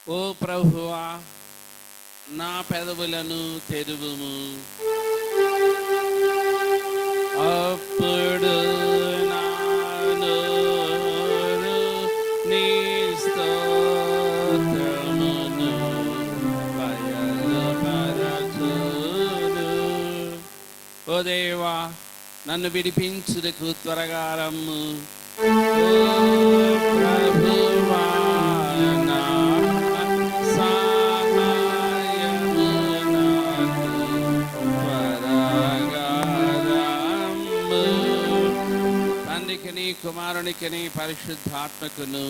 ఓ ప్రభువా, నా పెదవులను తెరువుము, అప్పుడు నా నోరు నీ స్తోత్రమును బయలుపరచును. ఓ దేవా, నన్ను విడిపించుటకు త్వరగా రమ్ము. ఓ ప్రభువా, నా సహాయము నాకు త్వరగా రమ్ము. తండ్రికిని కుమారునికిని పరిశుద్ధాత్మకును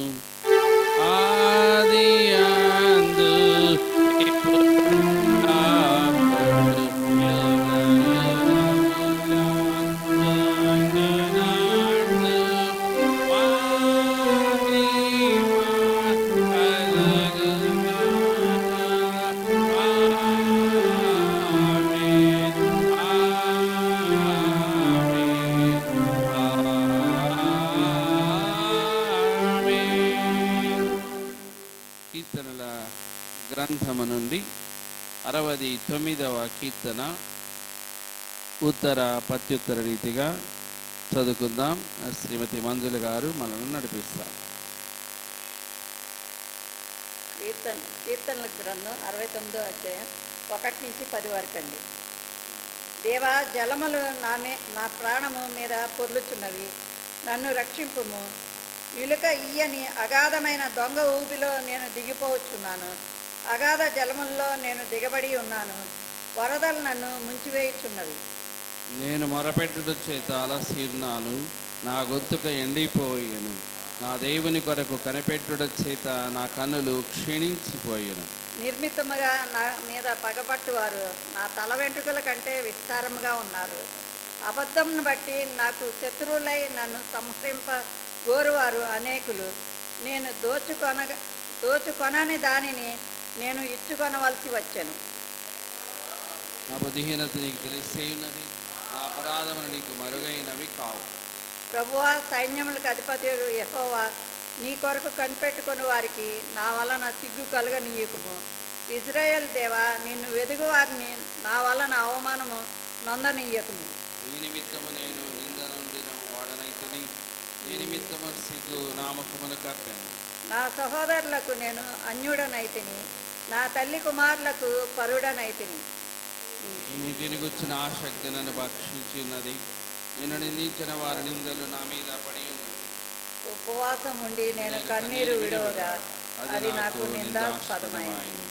ఆదియందు కీర్తనల గ్రంథము నుండి 69వ కీర్తన ఉత్తర ప్రత్యుత్తర రీతిగా చదువుకుందాం. శ్రీమతి మంజుల గారు మనల్ని నడిపిస్తారు. కీర్తనల గ్రంథం 69వ అధ్యాయం 1 నుంచి 10 వరకు అండి. దేవా, జలములు నా ప్రాణము మీద పొర్లుచున్నవి, నన్ను రక్షింపుము. ఇలుక ఇయ్యని అగాధమైన దొంగ ఊబిలో నేను దిగిపోవచ్చున్నాను. అగాధ జలముల్లో నేను దిగబడి ఉన్నాను. వరదలు నన్ను ముంచివేయుచున్నవి. నేను మొరపెట్టుట చేత అలసిన్నాను, నా గొంతుక ఎండిపోయాను. నా దేవుని కొరకు కనిపెట్టుట చేత నా కన్నులు క్షీణించిపోయాను. నిర్మితముగా నా మీద పగపట్టువారు నా తల వెంట్రుకల కంటే విస్తారముగా ఉన్నారు. అబద్ధంను బట్టి నాకు శత్రువులై నన్ను సంహరింప గోరువారు అనేకులు. నేను దోచుకొనని దానిని నేను ఇచ్చుకొనవలసి వచ్చాను. నా బుద్ధిహీనత నీకు తెలిసే ఉన్నది, నా అపరాధములు నీకు మరుగైనవి కావు. ప్రభువా, సైన్యములకు అధిపతి యెహోవా, నీ కొరకు కనిపెట్టుకుని వారికి నా వలన సిగ్గు కలుగనీయకుము. ఇజ్రాయేల్ దేవా, నిన్ను వెదుగు వారిని నా వలన అవమానము నొందనీయకుము. ఈ నిమిత్తము నేను నింద నొందిన వాడనైతిని, ఈ నిమిత్తము సిగ్గు నామకమును కప్పాను. నా సహోదరులకు నేను అన్యుడనైతిని, నా తల్లి కుమారులకు పరుడనైతిని. ఇంటిని గుచ్చిన ఆసక్తి నన్ను భక్షించినది, నేను నిందించిన వారి నిందలు నా మీద పడి ఉన్నది. ఉపవాసం ఉండి నేను కన్నీరు విడవగా అది నాకు నిందాస్పదమైంది.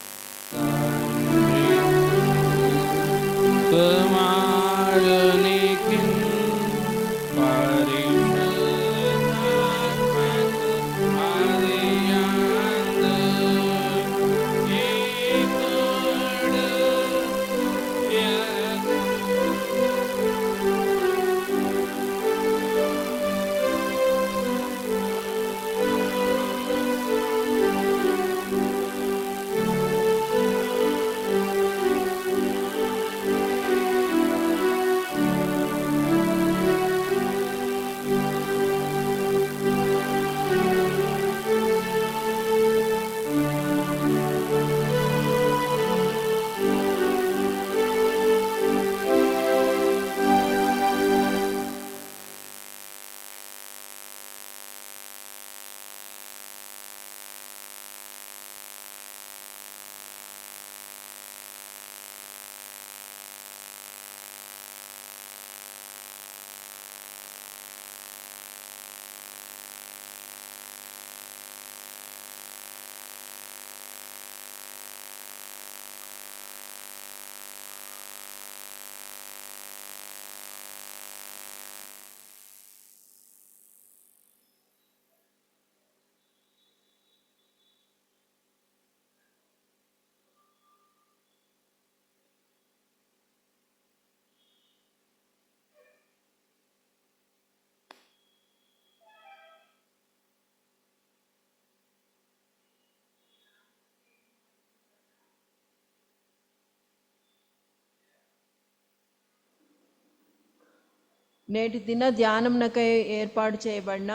నేటి దిన ధ్యానంనకై ఏర్పాటు చేయబడిన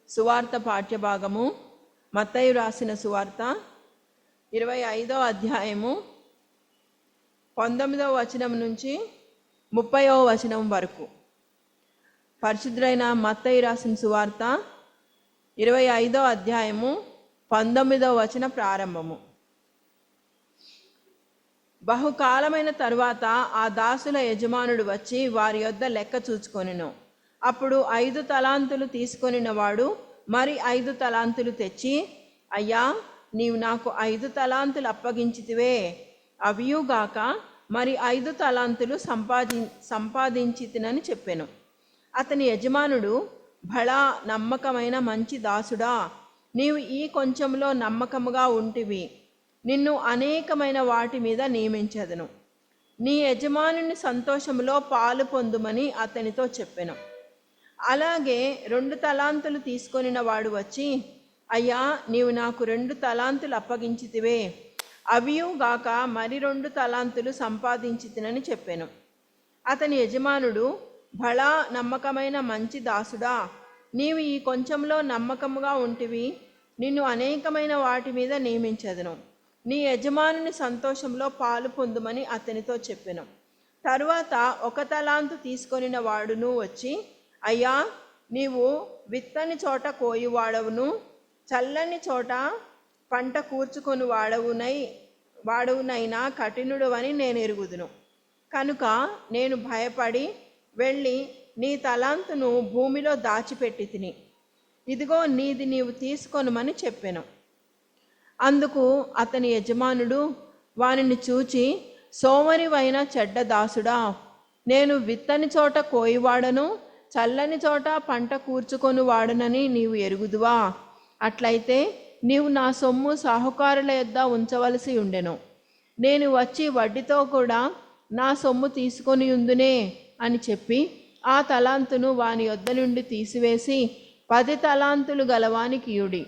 సువార్త పాఠ్యభాగము మత్తయి రాసిన సువార్త 25వ అధ్యాయము 19వ వచనం నుంచి 30వ వచనం వరకు. పరిశుద్ధులైన మత్తయి రాసిన సువార్త 25వ అధ్యాయము 19వ వచన ప్రారంభము. బహుకాలమైన తరువాత ఆ దాసుల యజమానుడు వచ్చి వారి యొద్ద లెక్క చూచుకొనెను. అప్పుడు 5 తలాంతులు తీసుకొనిన వాడు మరి 5 తలాంతులు తెచ్చి, అయ్యా, నీవు నాకు 5 తలాంతులు అప్పగించితివే, అవియుగాక మరి 5 తలాంతులు సంపాదించితినని చెప్పెను. అతని యజమానుడు, భళా నమ్మకమైన మంచి దాసుడా, నీవు ఈ కొంచెంలో నమ్మకముగా ఉంటివి, నిన్ను అనేకమైన వాటి మీద నియమించదను, నీ యజమానుని సంతోషములో పాలు పొందుమని అతనితో చెప్పెను. అలాగే 2 తలాంతులు తీసుకొనిన వాడు వచ్చి, అయ్యా, నీవు నాకు 2 తలాంతులు అప్పగించితివే, అవియుగాక మరి 2 తలాంతులు సంపాదించితినని చెప్పెను. అతని యజమానుడు, భళా నమ్మకమైన మంచి దాసుడా, నీవు ఈ కొంచెంలో నమ్మకముగా ఉంటివి, నిన్ను అనేకమైన వాటి మీద నియమించదను, నీ యజమానుని సంతోషంలో పాలు పొందుమని అతనితో చెప్పెను. తరువాత 1 తలాంతు తీసుకొనిన వాడును వచ్చి, అయ్యా, నీవు విత్తని చోట కోయువాడవును, చల్లని చోట పంట కూర్చుకొని వాడవునైనా కఠినుడు అని నేను ఎరుగుదును. కనుక నేను భయపడి వెళ్ళి నీ తలాంతును భూమిలో దాచిపెట్టి తిని, ఇదిగో నీది నీవు తీసుకొనుమని చెప్పెను. అందుకు అతని యజమానుడు వానిని చూచి, సోమరివైన చెడ్డ దాసుడా, నేను విత్తని చోట కోయివాడను, చల్లని చోట పంట కూర్చుకొని వాడునని నీవు ఎరుగుదువా? అట్లయితే నీవు నా సొమ్ము సాహుకారుల యొద్ద ఉంచవలసి ఉండెను. నేను వచ్చి వడ్డీతో కూడా నా సొమ్ము తీసుకొని ఉందునే అని చెప్పి ఆ తలాంతును వాని యొద్ద నుండి తీసివేసి 10 తలాంతులు గలవానికి ఇయుడి.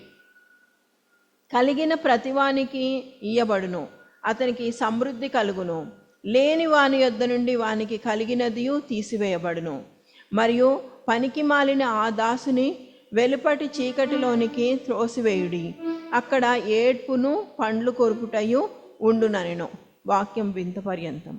కలిగిన ప్రతివానికి ఇయ్యబడును, అతనికి సమృద్ధి కలుగును. లేని వాని యొద్ద నుండి వానికి కలిగినదియు తీసివేయబడును. మరియు పనికి మాలిన ఆ దాసుని వెలుపటి చీకటిలోనికి త్రోసివేయుడి, అక్కడ ఏడ్పును పండ్లు కొరుకుటయు ఉండుననెను. వాక్యం వింత పర్యంతం.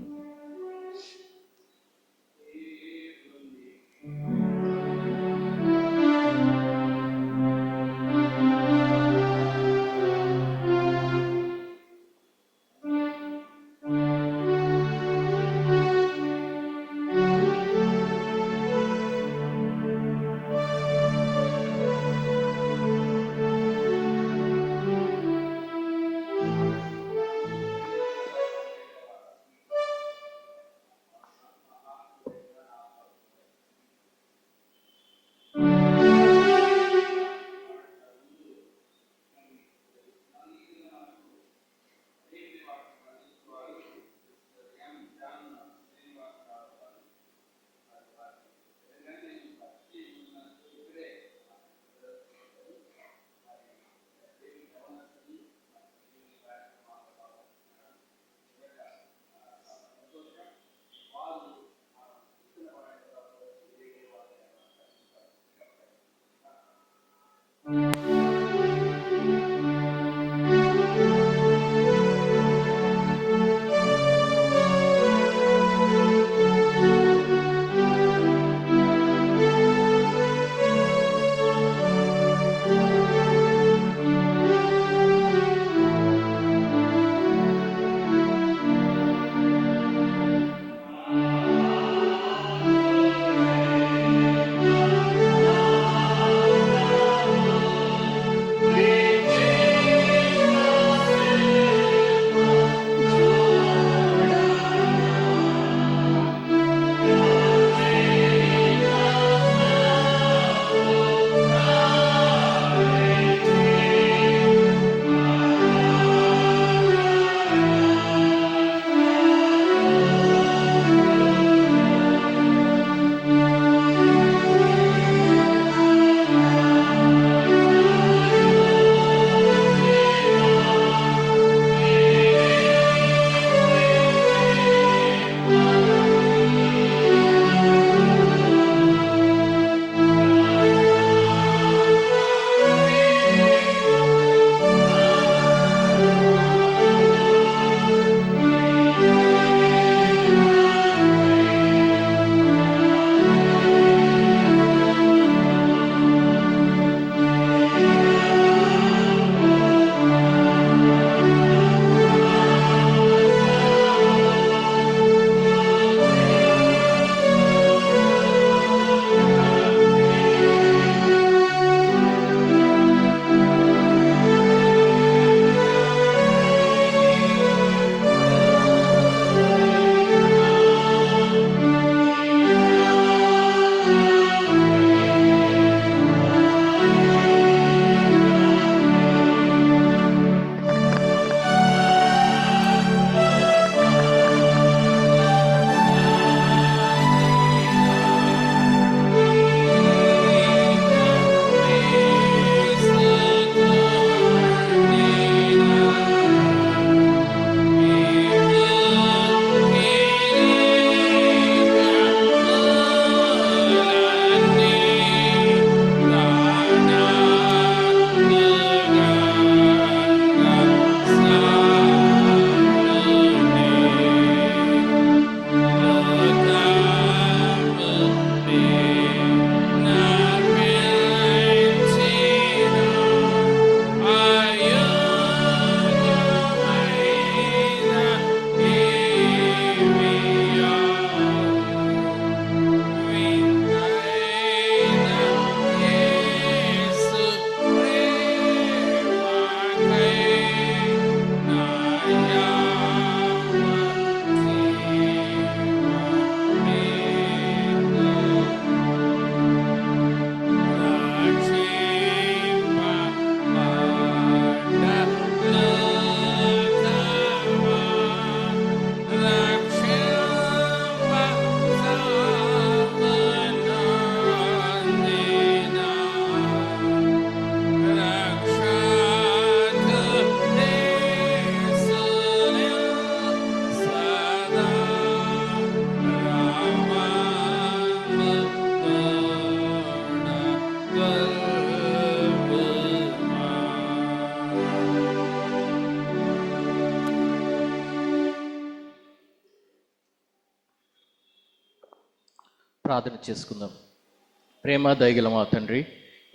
ప్రార్థన చేసుకుందాం. ప్రేమ దయగల మా తండ్రి,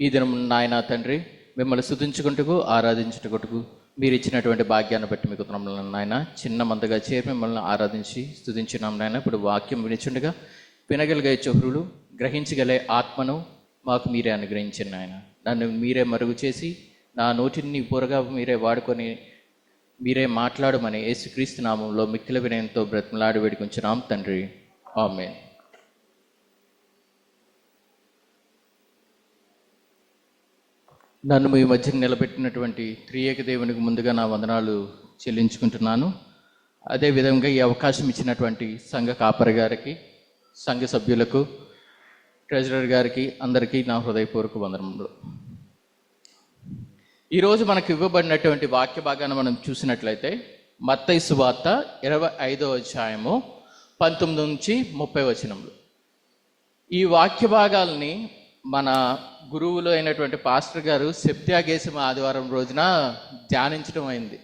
ఈ దినం నాయన తండ్రి మిమ్మల్ని స్తుతించుకుంటూ ఆరాధించుటకు మీరు ఇచ్చినటువంటి భాగ్యాన్ని బట్టి మీకు వందనములు నాయన. చిన్న మందగా చేరి మిమ్మల్ని ఆరాధించి స్తుతించున్నాం నాయన. ఇప్పుడు వాక్యం వినిచుండగా వినగలిగే చెవులు, గ్రహించగలే ఆత్మను మాకు మీరే అనుగ్రహించండి నాయన. నన్ను మీరే మరుగు చేసి నా నోటిని పూరగా మీరే వాడుకొని మీరే మాట్లాడమని యేసుక్రీస్తు నామంలో మిక్కిల వినయంతో బ్రతిమలాడి వేడుకొంచున్నాం తండ్రి. ఆమేన్. నన్ను మీ మధ్య నిలబెట్టినటువంటి త్రియేక దేవునికి ముందుగా నా వందనాలు చెల్లించుకుంటున్నాను. అదేవిధంగా ఈ అవకాశం ఇచ్చినటువంటి సంఘ కాపరి గారికి, సంఘ సభ్యులకు, ట్రెజరర్ గారికి అందరికీ నా హృదయపూర్వక వందనములు. ఈరోజు మనకు ఇవ్వబడినటువంటి వాక్య భాగాన్ని మనం చూసినట్లయితే మత్తయి సువార్త 25వ అధ్యాయము 19 నుంచి 30 వచనములు. ఈ వాక్య భాగాల్ని మన గురువులు అయినటువంటి పాస్టర్ గారు సెప్త్యాగేశమ ఆదివారం రోజున ధ్యానించడం అయింది.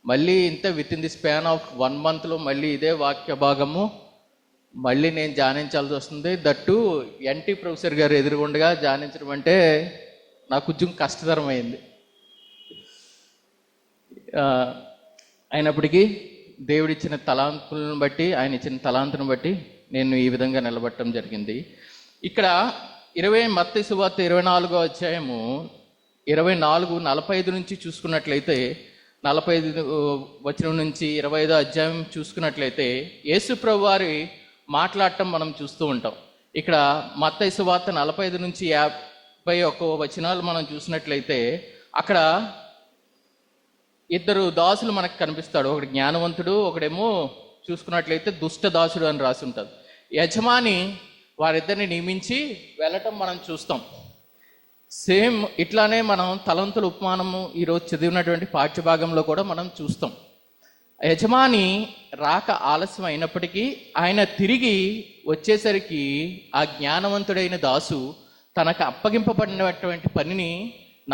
మళ్ళీ ఇంత with in the span of 1 monthలో మళ్ళీ ఇదే వాక్య భాగము మళ్ళీ నేను ధ్యానించాల్సి వస్తుంది. దట్టు ఎన్టీ ప్రొఫెసర్ గారు ఎదురుగుండగా ధ్యానించడం అంటే నాకు కొంచెం కష్టతరమైంది. అయినప్పటికీ దేవుడిచ్చిన తలాంతులను బట్టి, ఆయన ఇచ్చిన తలాంతును బట్టి నేను ఈ విధంగా నిలబడటం జరిగింది. ఇక్కడ మత్తయి సువార్త 24వ అధ్యాయము 45 నుంచి చూసుకున్నట్లయితే 45 వచనం నుంచి 25వ అధ్యాయం చూసుకున్నట్లయితే యేసు ప్రభువు వారి మాట్లాడటం మనం చూస్తూ ఉంటాం. ఇక్కడ మత్తయి సువార్త 45 నుంచి 51 వచనాలు మనం చూసినట్లయితే అక్కడ ఇద్దరు దాసులు మనకు కనిపిస్తాడు. ఒకటి జ్ఞానవంతుడు, ఒకడేమో చూసుకున్నట్లయితే దుష్ట దాసుడు అని రాసి ఉంటుంది. యజమాని వారిద్దరిని నియమించి వెళ్ళటం మనం చూస్తాం. సేమ్ ఇట్లానే మనం తలంతుల ఉపమానము ఈరోజు చదివినటువంటి పాఠ్యభాగంలో కూడా మనం చూస్తాం. యజమాని రాక ఆలస్యం అయినప్పటికీ ఆయన తిరిగి వచ్చేసరికి ఆ జ్ఞానవంతుడైన దాసు తనకు అప్పగింపబడినటువంటి పనిని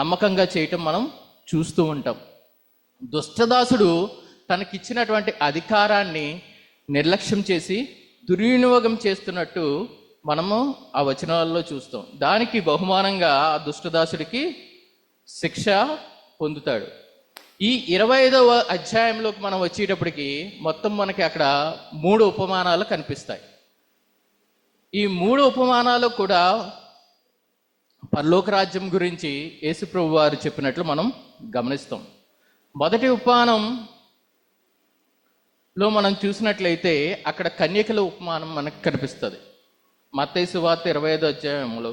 నమ్మకంగా చేయటం మనం చూస్తూ ఉంటాం. దుష్టదాసుడు తనకిచ్చినటువంటి అధికారాన్ని నిర్లక్ష్యం చేసి దుర్వినియోగం చేస్తున్నట్టు మనము ఆ వచనాల్లో చూస్తాం. దానికి బహుమానంగా ఆ దుష్టదాసుడికి శిక్ష పొందుతాడు. ఈ 25వ అధ్యాయంలోకి మనం వచ్చేటప్పటికి మొత్తం మనకి అక్కడ 3 ఉపమానాలు కనిపిస్తాయి. ఈ 3 ఉపమానాలు కూడా పరలోక రాజ్యం గురించి యేసు ప్రభువు వారు చెప్పినట్లు మనం గమనిస్తాం. మొదటి ఉపమానంలో మనం చూసినట్లయితే అక్కడ కన్యకల ఉపమానం మనకు కనిపిస్తుంది. మత్తయి సువార్త 25వ అధ్యాయంలో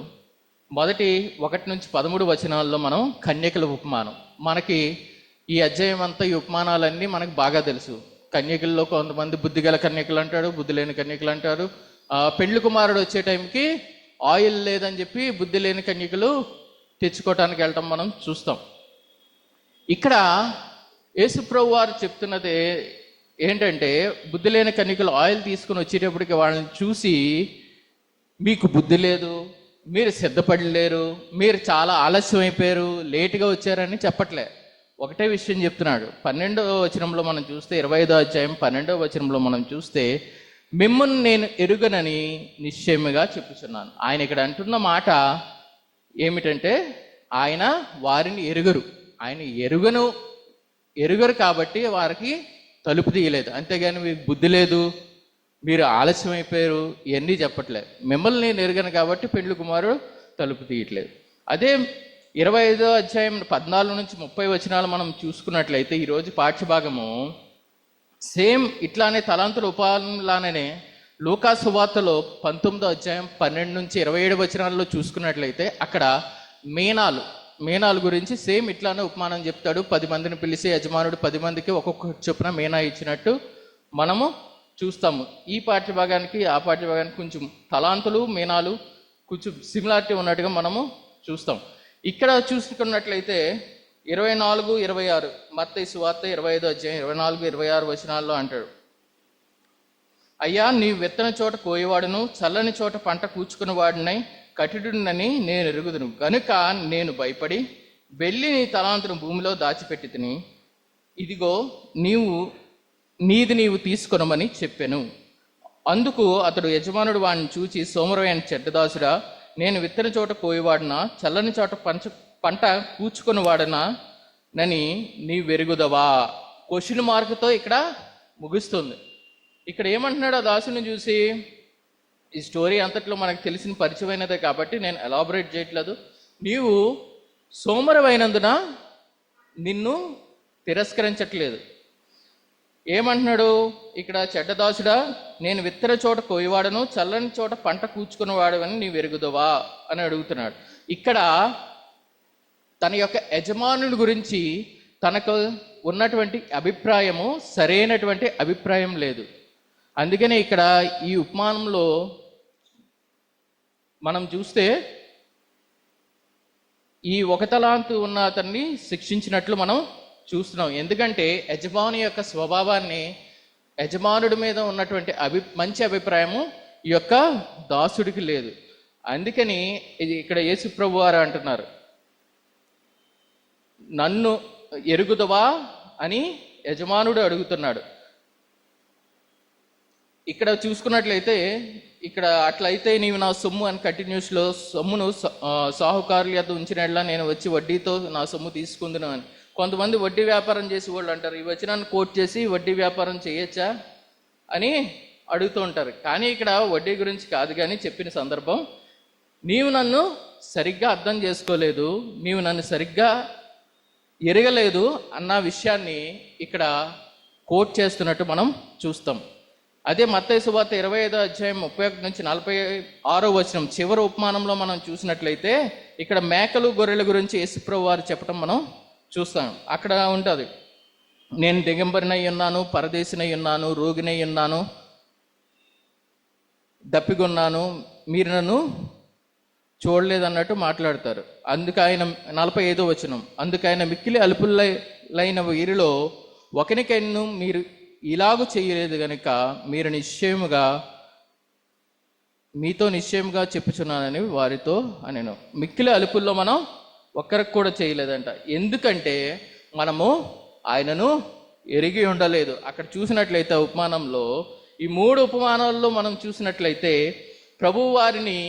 మొదటి 1 నుంచి 13 వచనాల్లో మనం కన్యకల ఉపమానం, మనకి ఈ అధ్యాయం అంతా ఈ ఉపమానాలన్నీ మనకు బాగా తెలుసు. కన్యకల్లో కొంతమంది బుద్ధిగల కన్యకలు అంటాడు, బుద్ధి లేని కన్యకలు అంటారు. పెళ్లి కుమారుడు వచ్చే టైంకి ఆయిల్ లేదని చెప్పి బుద్ధి లేని కన్యకలు తెచ్చుకోవటానికి వెళ్ళటం మనం చూస్తాం. ఇక్కడ యేసు ప్రభు వారు చెప్తున్నది ఏంటంటే, బుద్ధి లేని కన్యకలు ఆయిల్ తీసుకుని వచ్చేటప్పటికి వాళ్ళని చూసి మీకు బుద్ధి లేదు, మీరు సిద్ధపడలేరు, మీరు చాలా ఆలస్యం అయిపోయారు, లేటుగా వచ్చారని చెప్పట్లే. ఒకటే విషయం చెప్తున్నాడు. 12వ వచనంలో మనం చూస్తే 25వ అధ్యాయం 12వ వచనంలో మనం చూస్తే మిమ్మల్ని నేను ఎరుగనని నిశ్చయముగా చెప్పుచున్నాను. ఆయన ఇక్కడ అంటున్న మాట ఏమిటంటే ఆయన వారిని ఎరుగరు. ఆయన ఎరుగరు కాబట్టి వారికి తలుపు తీయలేదు. అంతేగాని మీకు బుద్ధి లేదు, మీరు ఆలస్యం అయిపోయారు, ఇవన్నీ చెప్పట్లేదు. మిమ్మల్ని నేను ఎరుగను కాబట్టి పెండ్లి కుమారుడు తలుపు తీయట్లేదు. అదే 25వ అధ్యాయం 14 నుంచి 30 వచనాలు మనం చూసుకున్నట్లయితే ఈరోజు పాఠ్యభాగము సేమ్ ఇట్లానే తలాంతుల ఉపాలానే లూకా సువార్తలో 19వ అధ్యాయం 12 నుంచి 27 వచనాల్లో చూసుకున్నట్లయితే అక్కడ మేనాలు గురించి సేమ్ ఇట్లానే ఉపమానం చెప్తాడు. 10 మందిని పిలిచి యజమానుడు 10 మందికి ఒక్కొక్క చొప్పున మేనా ఇచ్చినట్టు మనము చూస్తాము. ఈ పాఠ్యభాగానికి ఆ పాఠ్యభాగానికి కొంచెం తలాంతులు మేనాలు కొంచెం సిమిలారిటీ ఉన్నట్టుగా మనము చూస్తాం. ఇక్కడ చూసుకున్నట్లయితే 24, 26 మత్తయి సువార్త 25వ అధ్యాయం 24, 26 వచనాల్లో అంటాడు, అయ్యా నీ విత్తన చోట కోయేవాడును చల్లని చోట పంట కూర్చుకుని వాడినై కఠినుడినని నేను ఎరుగుదును కనుక నేను భయపడి వెళ్ళి నీ తలాంతును భూమిలో దాచిపెట్టి తిని ఇదిగో నీవు తీసుకొనమని చెప్పాను. అందుకు అతడు యజమానుడు వాడిని చూచి, సోమరమైన చెడ్డదాసుడా, నేను విత్తని చోట కోయివాడనా, చల్లని చోట పంట కూర్చుకొని వాడనా నని నీ వెరుగుదవా. క్వశ్చన్ మార్క్తో ఇక్కడ ముగుస్తుంది. ఇక్కడ ఏమంటున్నాడు ఆ దాసుని చూసి? ఈ స్టోరీ అంతట్లో మనకు తెలిసిన పరిచయమైనదే కాబట్టి నేను ఎలాబొరేట్ చేయట్లేదు. నీవు సోమరమైనందున నిన్ను తిరస్కరించట్లేదు. ఏమంటున్నాడు ఇక్కడ? చెడ్డదాసుడా, నేను విత్తన చోట కోయివాడను, చల్లని చోట పంట కూర్చుకునేవాడని నీ వెరుగుదవా అని అడుగుతున్నాడు. ఇక్కడ తన యొక్క యజమానుల గురించి తనకు ఉన్నటువంటి అభిప్రాయము సరైనటువంటి అభిప్రాయం లేదు. అందుకనే ఇక్కడ ఈ ఉపమానంలో మనం చూస్తే ఈ ఒక తలాంతు ఉన్న అతన్ని శిక్షించినట్లు మనం చూస్తున్నాం. ఎందుకంటే యజమాని యొక్క స్వభావాన్ని, యజమానుడి మీద ఉన్నటువంటి మంచి అభిప్రాయము ఈ యొక్క దాసుడికి లేదు. అందుకని ఇది ఇక్కడ యేసు ప్రభు వారు అంటున్నారు, నన్ను ఎరుగుదవా అని యజమానుడు అడుగుతున్నాడు. ఇక్కడ చూసుకున్నట్లయితే ఇక్కడ అట్లయితే నీవు నా సొమ్ము అని కంటిన్యూస్లో సొమ్మును సాహుకారుల యొద్ద ఉంచినట్లా నేను వచ్చి వడ్డీతో నా సొమ్ము తీసుకుందును అని. కొంతమంది వడ్డీ వ్యాపారం చేసి వాళ్ళు అంటారు, ఈ వచనాన్ని కోట్ చేసి వడ్డీ వ్యాపారం చేయొచ్చా అని అడుగుతూ ఉంటారు. కానీ ఇక్కడ వడ్డీ గురించి కాదు కానీ చెప్పిన సందర్భం, నీవు నన్ను సరిగ్గా అర్థం చేసుకోలేదు, నీవు నన్ను సరిగ్గా ఎరగలేదు అన్న విషయాన్ని ఇక్కడ కోట్ చేస్తున్నట్టు మనం చూస్తాం. అదే మత్తయి సువార్త 25వ అధ్యాయం 31 నుంచి 46వ వచనం చివరి ఉపమానంలో మనం చూసినట్లయితే ఇక్కడ మేకలు గొర్రెల గురించి యేసుప్రభు వారు చెప్పడం మనం చూస్తాం. అక్కడ ఉంటుంది, నేను దిగంబరినై ఉన్నాను, పరదేశినై ఉన్నాను, రోగినై ఉన్నాను, దప్పిగొన్నాను, మీరు నన్ను చూడలేదన్నట్టు మాట్లాడతారు. అందుకు ఆయన 45వ వచనం, అందుకు ఆయన మిక్కిలి అల్పులైన వీరిలో ఒకనికైనా మీరు ఇలాగూ చేయలేదు గనుక మీరు మీతో నిశ్చయముగా చెప్పుచున్నానని వారితో అనెను. మిక్కిలి అలుపుల్లో మనం ఒక్కరికి కూడా చేయలేదంట. ఎందుకంటే మనము ఆయనను ఎరిగి ఉండలేదు. అక్కడ చూసినట్లయితే ఉపమానంలో ఈ 3 ఉపమానాల్లో మనం చూసినట్లయితే ప్రభువు వారిని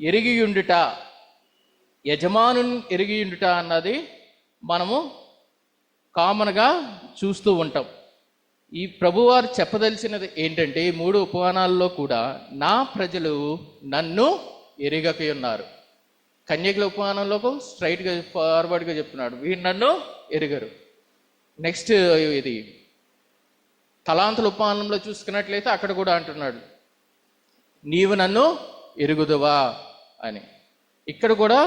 ఎరిగి ఉండుట, యజమానుని ఎరిగి ఉండుట అన్నది మనము కామన్గా చూస్తూ ఉంటాం. ఈ ప్రభువారు చెప్పదలిచినది ఏంటంటే ఈ 3 ఉపమానాల్లో కూడా నా ప్రజలు నన్ను ఎరుగక ఉన్నారు. కన్యకల ఉపమానంలో స్ట్రైట్గా ఫార్వర్డ్గా చెప్తున్నాడు, వీరు నన్ను ఎరుగరు. నెక్స్ట్ ఇది తలాంతుల ఉపమానంలో చూసుకున్నట్లయితే అక్కడ కూడా అంటున్నాడు, నీవు నన్ను ఎరుగుదువా అని. ఇక్కడ కూడా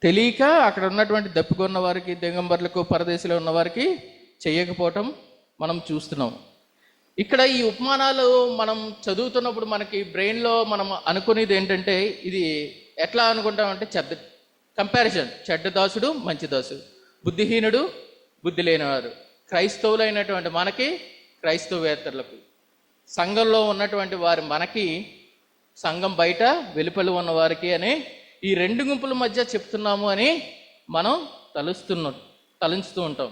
తెలియక అక్కడ ఉన్నటువంటి దప్పుకున్న వారికి, దిగంబర్లకు, పరదేశంలో ఉన్న వారికి చేయకపోవటం మనం చూస్తున్నాం. ఇక్కడ ఈ ఉపమానాలు మనం చదువుతున్నప్పుడు మనకి బ్రెయిన్లో మనం అనుకునేది ఏంటంటే, ఇది ఎట్లా అనుకుంటామంటే కంపారిజన్, చెడ్డ దాసుడు, మంచి దాసుడు, బుద్ధిహీనుడు, బుద్ధి లేనివారు, క్రైస్తవులైనటువంటి మనకి, క్రైస్తవేతరులకు, సంఘంలో ఉన్నటువంటి వారు మనకి, సంఘం బయట వెలుపల ఉన్న వారికి అని ఈ 2 గుంపుల మధ్య చెప్తున్నాము అని మనం తలంచుతూ ఉంటాం.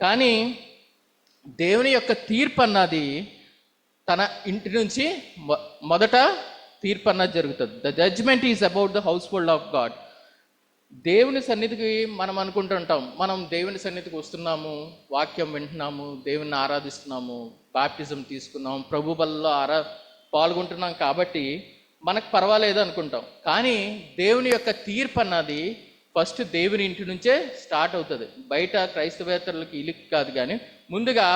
కానీ దేవుని యొక్క తీర్పు అన్నది తన ఇంటి నుంచి మొదట తీర్పు అన్నది జరుగుతుంది. The judgement is about the household of God. దేవుని సన్నిధికి మనం అనుకుంటుంటాం, మనం దేవుని సన్నిధికి వస్తున్నాము, వాక్యం వింటున్నాము, దేవుని ఆరాధిస్తున్నాము, బాప్టిజం తీసుకున్నాం, ప్రభు బలలో పాల్గొంటున్నాం కాబట్టి మనకు పర్వాలేదు అనుకుంటాం. కానీ దేవుని యొక్క తీర్పు అన్నది ఫస్ట్ దేవుని ఇంటి నుంచే స్టార్ట్ అవుతుంది. బయట క్రైస్తవేతరులకి ఇల్లు కాదు, కానీ ముందుగా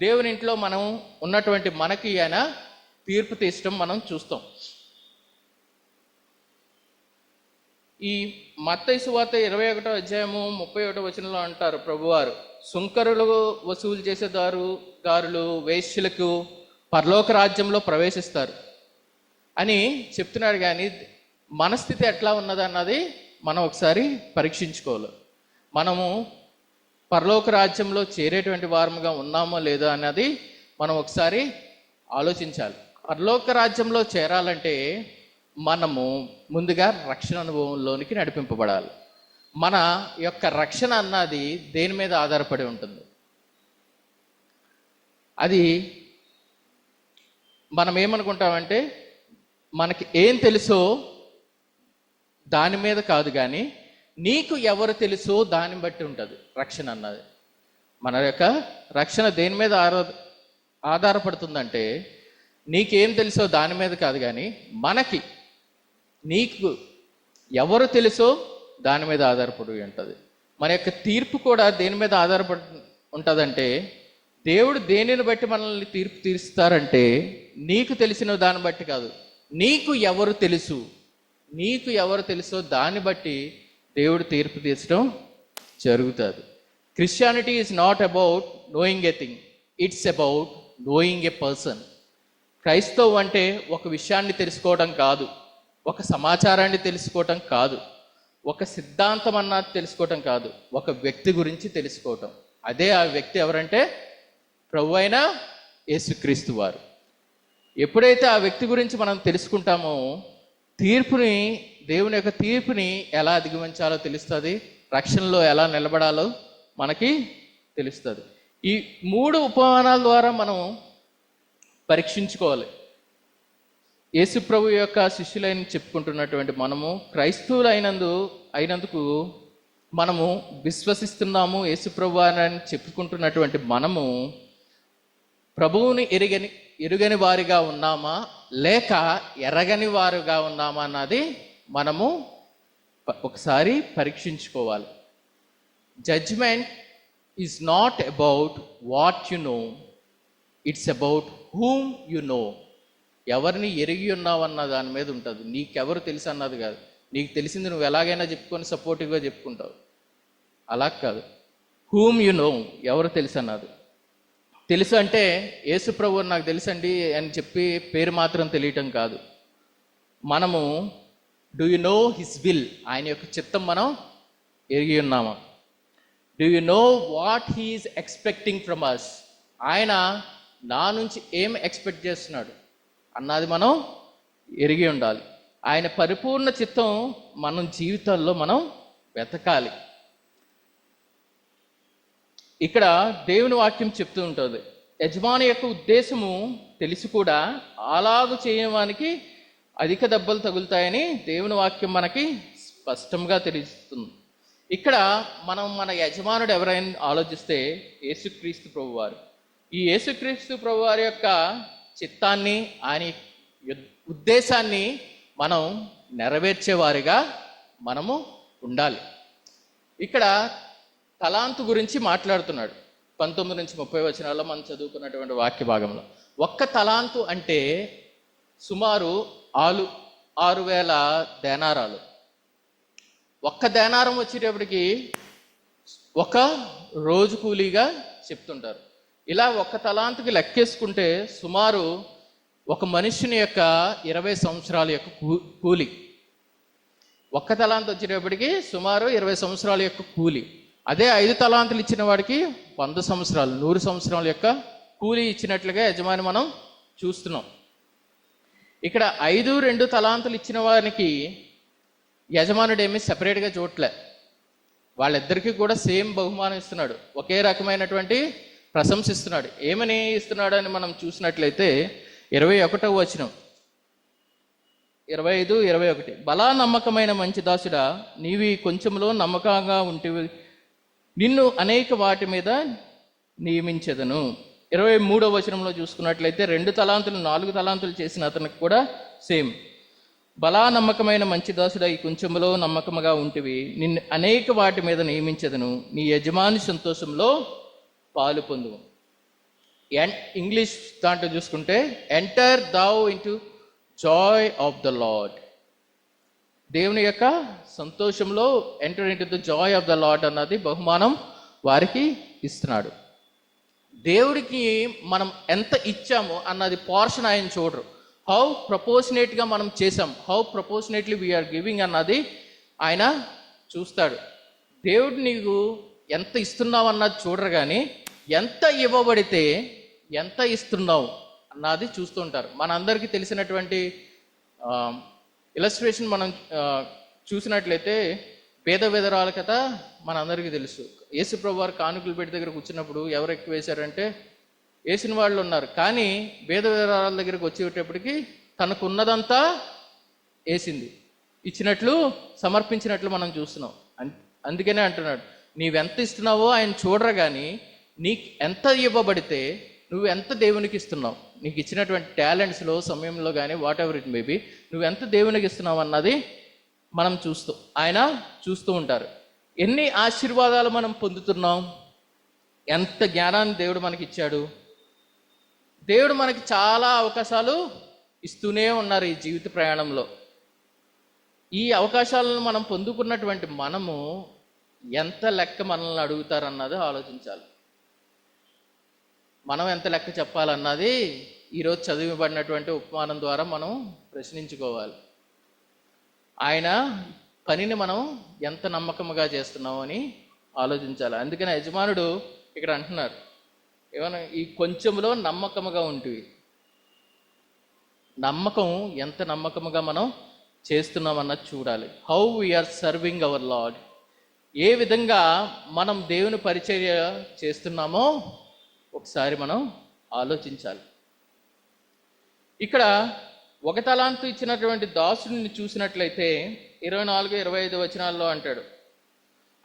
దేవుని ఇంట్లో మనం ఉన్నటువంటి మనకి ఆయన తీర్పు తీర్చడం మనం చూస్తాం. ఈ మత్తయి సువార్త 21వ అధ్యాయము 31వ వచనంలో అంటారు ప్రభువారు, సుంకరులు వసూలు చేసేదారులు వేశ్యలకు పరలోక రాజ్యంలో ప్రవేశిస్తారు అని చెప్తున్నాడు. కానీ మన స్థితి ఎట్లా ఉన్నదన్నది మనం ఒకసారి పరీక్షించుకోవాలి. మనము పరలోక రాజ్యంలో చేరేటువంటి వారముగా ఉన్నామో లేదో అన్నది మనం ఒకసారి ఆలోచించాలి. పరలోక రాజ్యంలో చేరాలంటే మనము ముందుగా రక్షణ అనుభవంలోనికి నడిపింపబడాలి. మన యొక్క రక్షణ అన్నది దేని మీద ఆధారపడి ఉంటుంది? అది మనం ఏమనుకుంటామంటే మనకి ఏం తెలుసో దాని మీద కాదు, కానీ నీకు ఎవరు తెలుసో దాన్ని బట్టి ఉంటుంది రక్షణ అన్నది. మన యొక్క రక్షణ దేని మీద ఆధారపడుతుందంటే నీకేం తెలుసో దాని మీద కాదు, కానీ నీకు ఎవరు తెలుసో దాని మీద ఆధారపడి ఉంటుంది. మన యొక్క తీర్పు కూడా దేని మీద ఆధారపడి ఉంటుందంటే దేవుడు దేనిని బట్టి మనల్ని తీర్పు తీరుస్తారంటే నీకు తెలిసిన దాన్ని బట్టి కాదు, నీకు ఎవరు తెలుసో దాన్ని బట్టి దేవుడు తీర్పు తీర్చడం జరుగుతుంది. Christianity is not about knowing a thing, it's about knowing a person. క్రైస్తవం అంటే ఒక విషయాన్ని తెలుసుకోవడం కాదు, ఒక సమాచారాన్ని తెలుసుకోవటం కాదు, ఒక సిద్ధాంతం అన్నది తెలుసుకోవటం కాదు, ఒక వ్యక్తి గురించి తెలుసుకోవటం. అదే ఆ వ్యక్తి ఎవరంటే ప్రభు అయిన యేసుక్రీస్తు వారు. ఎప్పుడైతే ఆ వ్యక్తి గురించి మనం తెలుసుకుంటామో దేవుని యొక్క తీర్పుని ఎలా అధిగమించాలో తెలుస్తుంది, రక్షణలో ఎలా నిలబడాలో మనకి తెలుస్తుంది. ఈ 3 ఉపమానాల ద్వారా మనం పరీక్షించుకోవాలి. యేసు ప్రభు యొక్క శిష్యులైన చెప్పుకుంటున్నటువంటి మనము క్రైస్తవులు అయినందుకు మనము విశ్వసిస్తున్నాము యేసు ప్రభు అని చెప్పుకుంటున్నటువంటి మనము ప్రభువుని ఎరుగని వారిగా ఉన్నామా లేక ఎరగని వారుగా ఉన్నామా అన్నది మనము ఒకసారి పరీక్షించుకోవాలి. Judgement is not about what you know, it's about whom you know. ఎవరిని ఎరిగి ఉన్నావన్న దాని మీద ఉంటుంది. నీకెవరు తెలుసు అన్నది కాదు. నీకు తెలిసింది నువ్వు ఎలాగైనా చెప్పుకొని సపోర్టివ్గా చెప్పుకుంటావు, అలా కాదు. హూమ్ యు నో, ఎవరు తెలుసు అన్నది. తెలుసు అంటే యేసు ప్రభు నాకు తెలుసండి అని చెప్పి పేరు మాత్రం తెలియటం కాదు. మనము do you know his will, ఆయన యొక్క చిత్తం మనం ఎరిగి ఉన్నామా? Do you know what he's expecting from us, ఆయన నా నుంచి ఏం ఎక్స్పెక్ట్ చేస్తున్నాడు అన్నది మనం ఎరిగి ఉండాలి. ఆయన పరిపూర్ణ చిత్తం మనం జీవితంలో మనం వెతకాలి. ఇక్కడ దేవుని వాక్యం చెప్తూ ఉంటుంది, యజమాని యొక్క ఉద్దేశము తెలిసి కూడా అలాగు చేయడానికి అధిక దెబ్బలు తగులుతాయని దేవుని వాక్యం మనకి స్పష్టంగా తెలుస్తుంది. ఇక్కడ మనం మన యజమానుడు ఎవరైనా ఆలోచిస్తే యేసుక్రీస్తు ప్రభువారు. ఈ యేసుక్రీస్తు ప్రభువారి యొక్క చిత్తాన్ని, ఆయన ఉద్దేశాన్ని మనం నెరవేర్చేవారిగా మనము ఉండాలి. ఇక్కడ తలాంతు గురించి మాట్లాడుతున్నాడు 19 నుంచి 30 వచనాల్లో మనం చదువుకున్నటువంటి వాక్య భాగంలో. ఒక్క తలాంతు అంటే సుమారు 6,000 దేనారాలు. ఒక్క దేనారం వచ్చేటప్పటికి ఒక రోజు కూలీగా చెప్తుంటారు. ఇలా ఒక్క తలాంతుకి లెక్కేసుకుంటే సుమారు ఒక మనుషుని యొక్క 20 సంవత్సరాల యొక్క కూలి. ఒక్క తలాంతు వచ్చేటప్పటికి సుమారు 20 సంవత్సరాల యొక్క కూలి. అదే 5 తలాంతులు ఇచ్చిన వాడికి 100 సంవత్సరాలు 100 సంవత్సరాల యొక్క కూలి ఇచ్చినట్లుగా యజమాని మనం చూస్తున్నాం. ఇక్కడ 2 తలాంతులు ఇచ్చిన వారికి యజమానుడు ఏమీ సెపరేట్గా చూడలే. వాళ్ళిద్దరికీ కూడా సేమ్ బహుమానం ఇస్తున్నాడు, ఒకే రకమైనటువంటి ప్రశంసిస్తున్నాడు. ఏమని ఇస్తున్నాడు అని మనం చూసినట్లయితే 21వ వచనం, 25, 21. బలా నమ్మకమైన మంచి దాసుడా, నీవి కొంచెంలో నమ్మకంగా ఉంటివి, నిన్ను అనేక వాటి మీద నియమించదను. 23వ వచనంలో చూసుకున్నట్లయితే 2 తలాంతులు 4 తలాంతులు చేసిన అతనికి కూడా సేమ్. బలా నమ్మకమైన మంచి దాసుడా, ఈ కొంచెంలో నమ్మకముగా ఉంటివి, నిన్ను అనేక వాటి మీద నియమించదను, నీ యజమాని సంతోషంలో పాలు పొందుము. ఇంగ్లీష్ దాంట్లో చూసుకుంటే enter thou into joy of the Lord. దేవుని యొక్క సంతోషంలో enter into the joy of the Lord అన్నది బహుమానం వారికి ఇస్తున్నాడు. దేవుడికి మనం ఎంత ఇచ్చామో అన్నది పోర్షన్ ఆయన చూడరు. హౌ ప్రపోర్షనేట్గా మనం చేసాం, హౌ ప్రపోర్షనేట్లీ వీఆర్ గివింగ్ అన్నది ఆయన చూస్తాడు. దేవుడు నీకు ఎంత ఇస్తున్నావు అన్నది చూడరు, కానీ ఎంత ఇవ్వబడితే ఎంత ఇస్తున్నావు అన్నది చూస్తుంటారు. మనందరికీ తెలిసినటువంటి ఇలస్ట్రేషన్ మనం చూసినట్లయితే పేద విధరాల కథ మనందరికీ తెలుసు. యేసు ప్రభు వారు కానుకలు పెట్టి దగ్గర కూర్చున్నప్పుడు ఎవరు ఎక్కువ వేశారంటే వేసిన వాళ్ళు ఉన్నారు. కానీ వేద వివరాల దగ్గరికి వచ్చేటప్పటికి తనకున్నదంతా వేసింది, ఇచ్చినట్లు సమర్పించినట్లు మనం చూస్తున్నాం. అందుకనే అంటున్నాడు, నీవెంత ఇస్తున్నావో ఆయన చూడరు, కానీ నీకు ఎంత ఇవ్వబడితే నువ్వు ఎంత దేవునికి ఇస్తున్నావు, నీకు ఇచ్చినటువంటి టాలెంట్స్లో, సమయంలో కానీ వాట్ ఎవర్ ఇట్ మేబీ, నువ్వు ఎంత దేవునికి ఇస్తున్నావు అన్నది మనం ఆయన చూస్తూ ఉంటారు. ఎన్ని ఆశీర్వాదాలు మనం పొందుతున్నాం, ఎంత జ్ఞానాన్ని దేవుడు మనకి ఇచ్చాడు. దేవుడు మనకి చాలా అవకాశాలు ఇస్తూనే ఉన్నారు ఈ జీవిత ప్రయాణంలో. ఈ అవకాశాలను మనం పొందుకున్నటువంటి మనము ఎంత లెక్క మనల్ని అడుగుతారన్నది ఆలోచించాలి. మనం ఎంత లెక్క చెప్పాలన్నది ఈరోజు చదివబడినటువంటి ఉపమానం ద్వారా మనం ప్రశ్నించుకోవాలి. ఆయన పనిని మనం ఎంత నమ్మకంగా చేస్తున్నామో అని ఆలోచించాలి. అందుకని యజమానుడు ఇక్కడ అంటున్నారు, ఏమన్నా ఈ కొంచెంలో నమ్మకముగా ఉంటుంది. నమ్మకం ఎంత నమ్మకముగా మనం చేస్తున్నామన్నది చూడాలి. How we are serving our Lord, ఏ విధంగా మనం దేవుని పరిచర్య చేస్తున్నామో ఒకసారి మనం ఆలోచించాలి. ఇక్కడ 1 తలాంతు ఇచ్చినటువంటి దాసుడిని చూసినట్లయితే 24-25 వచనాల్లో అంటాడు,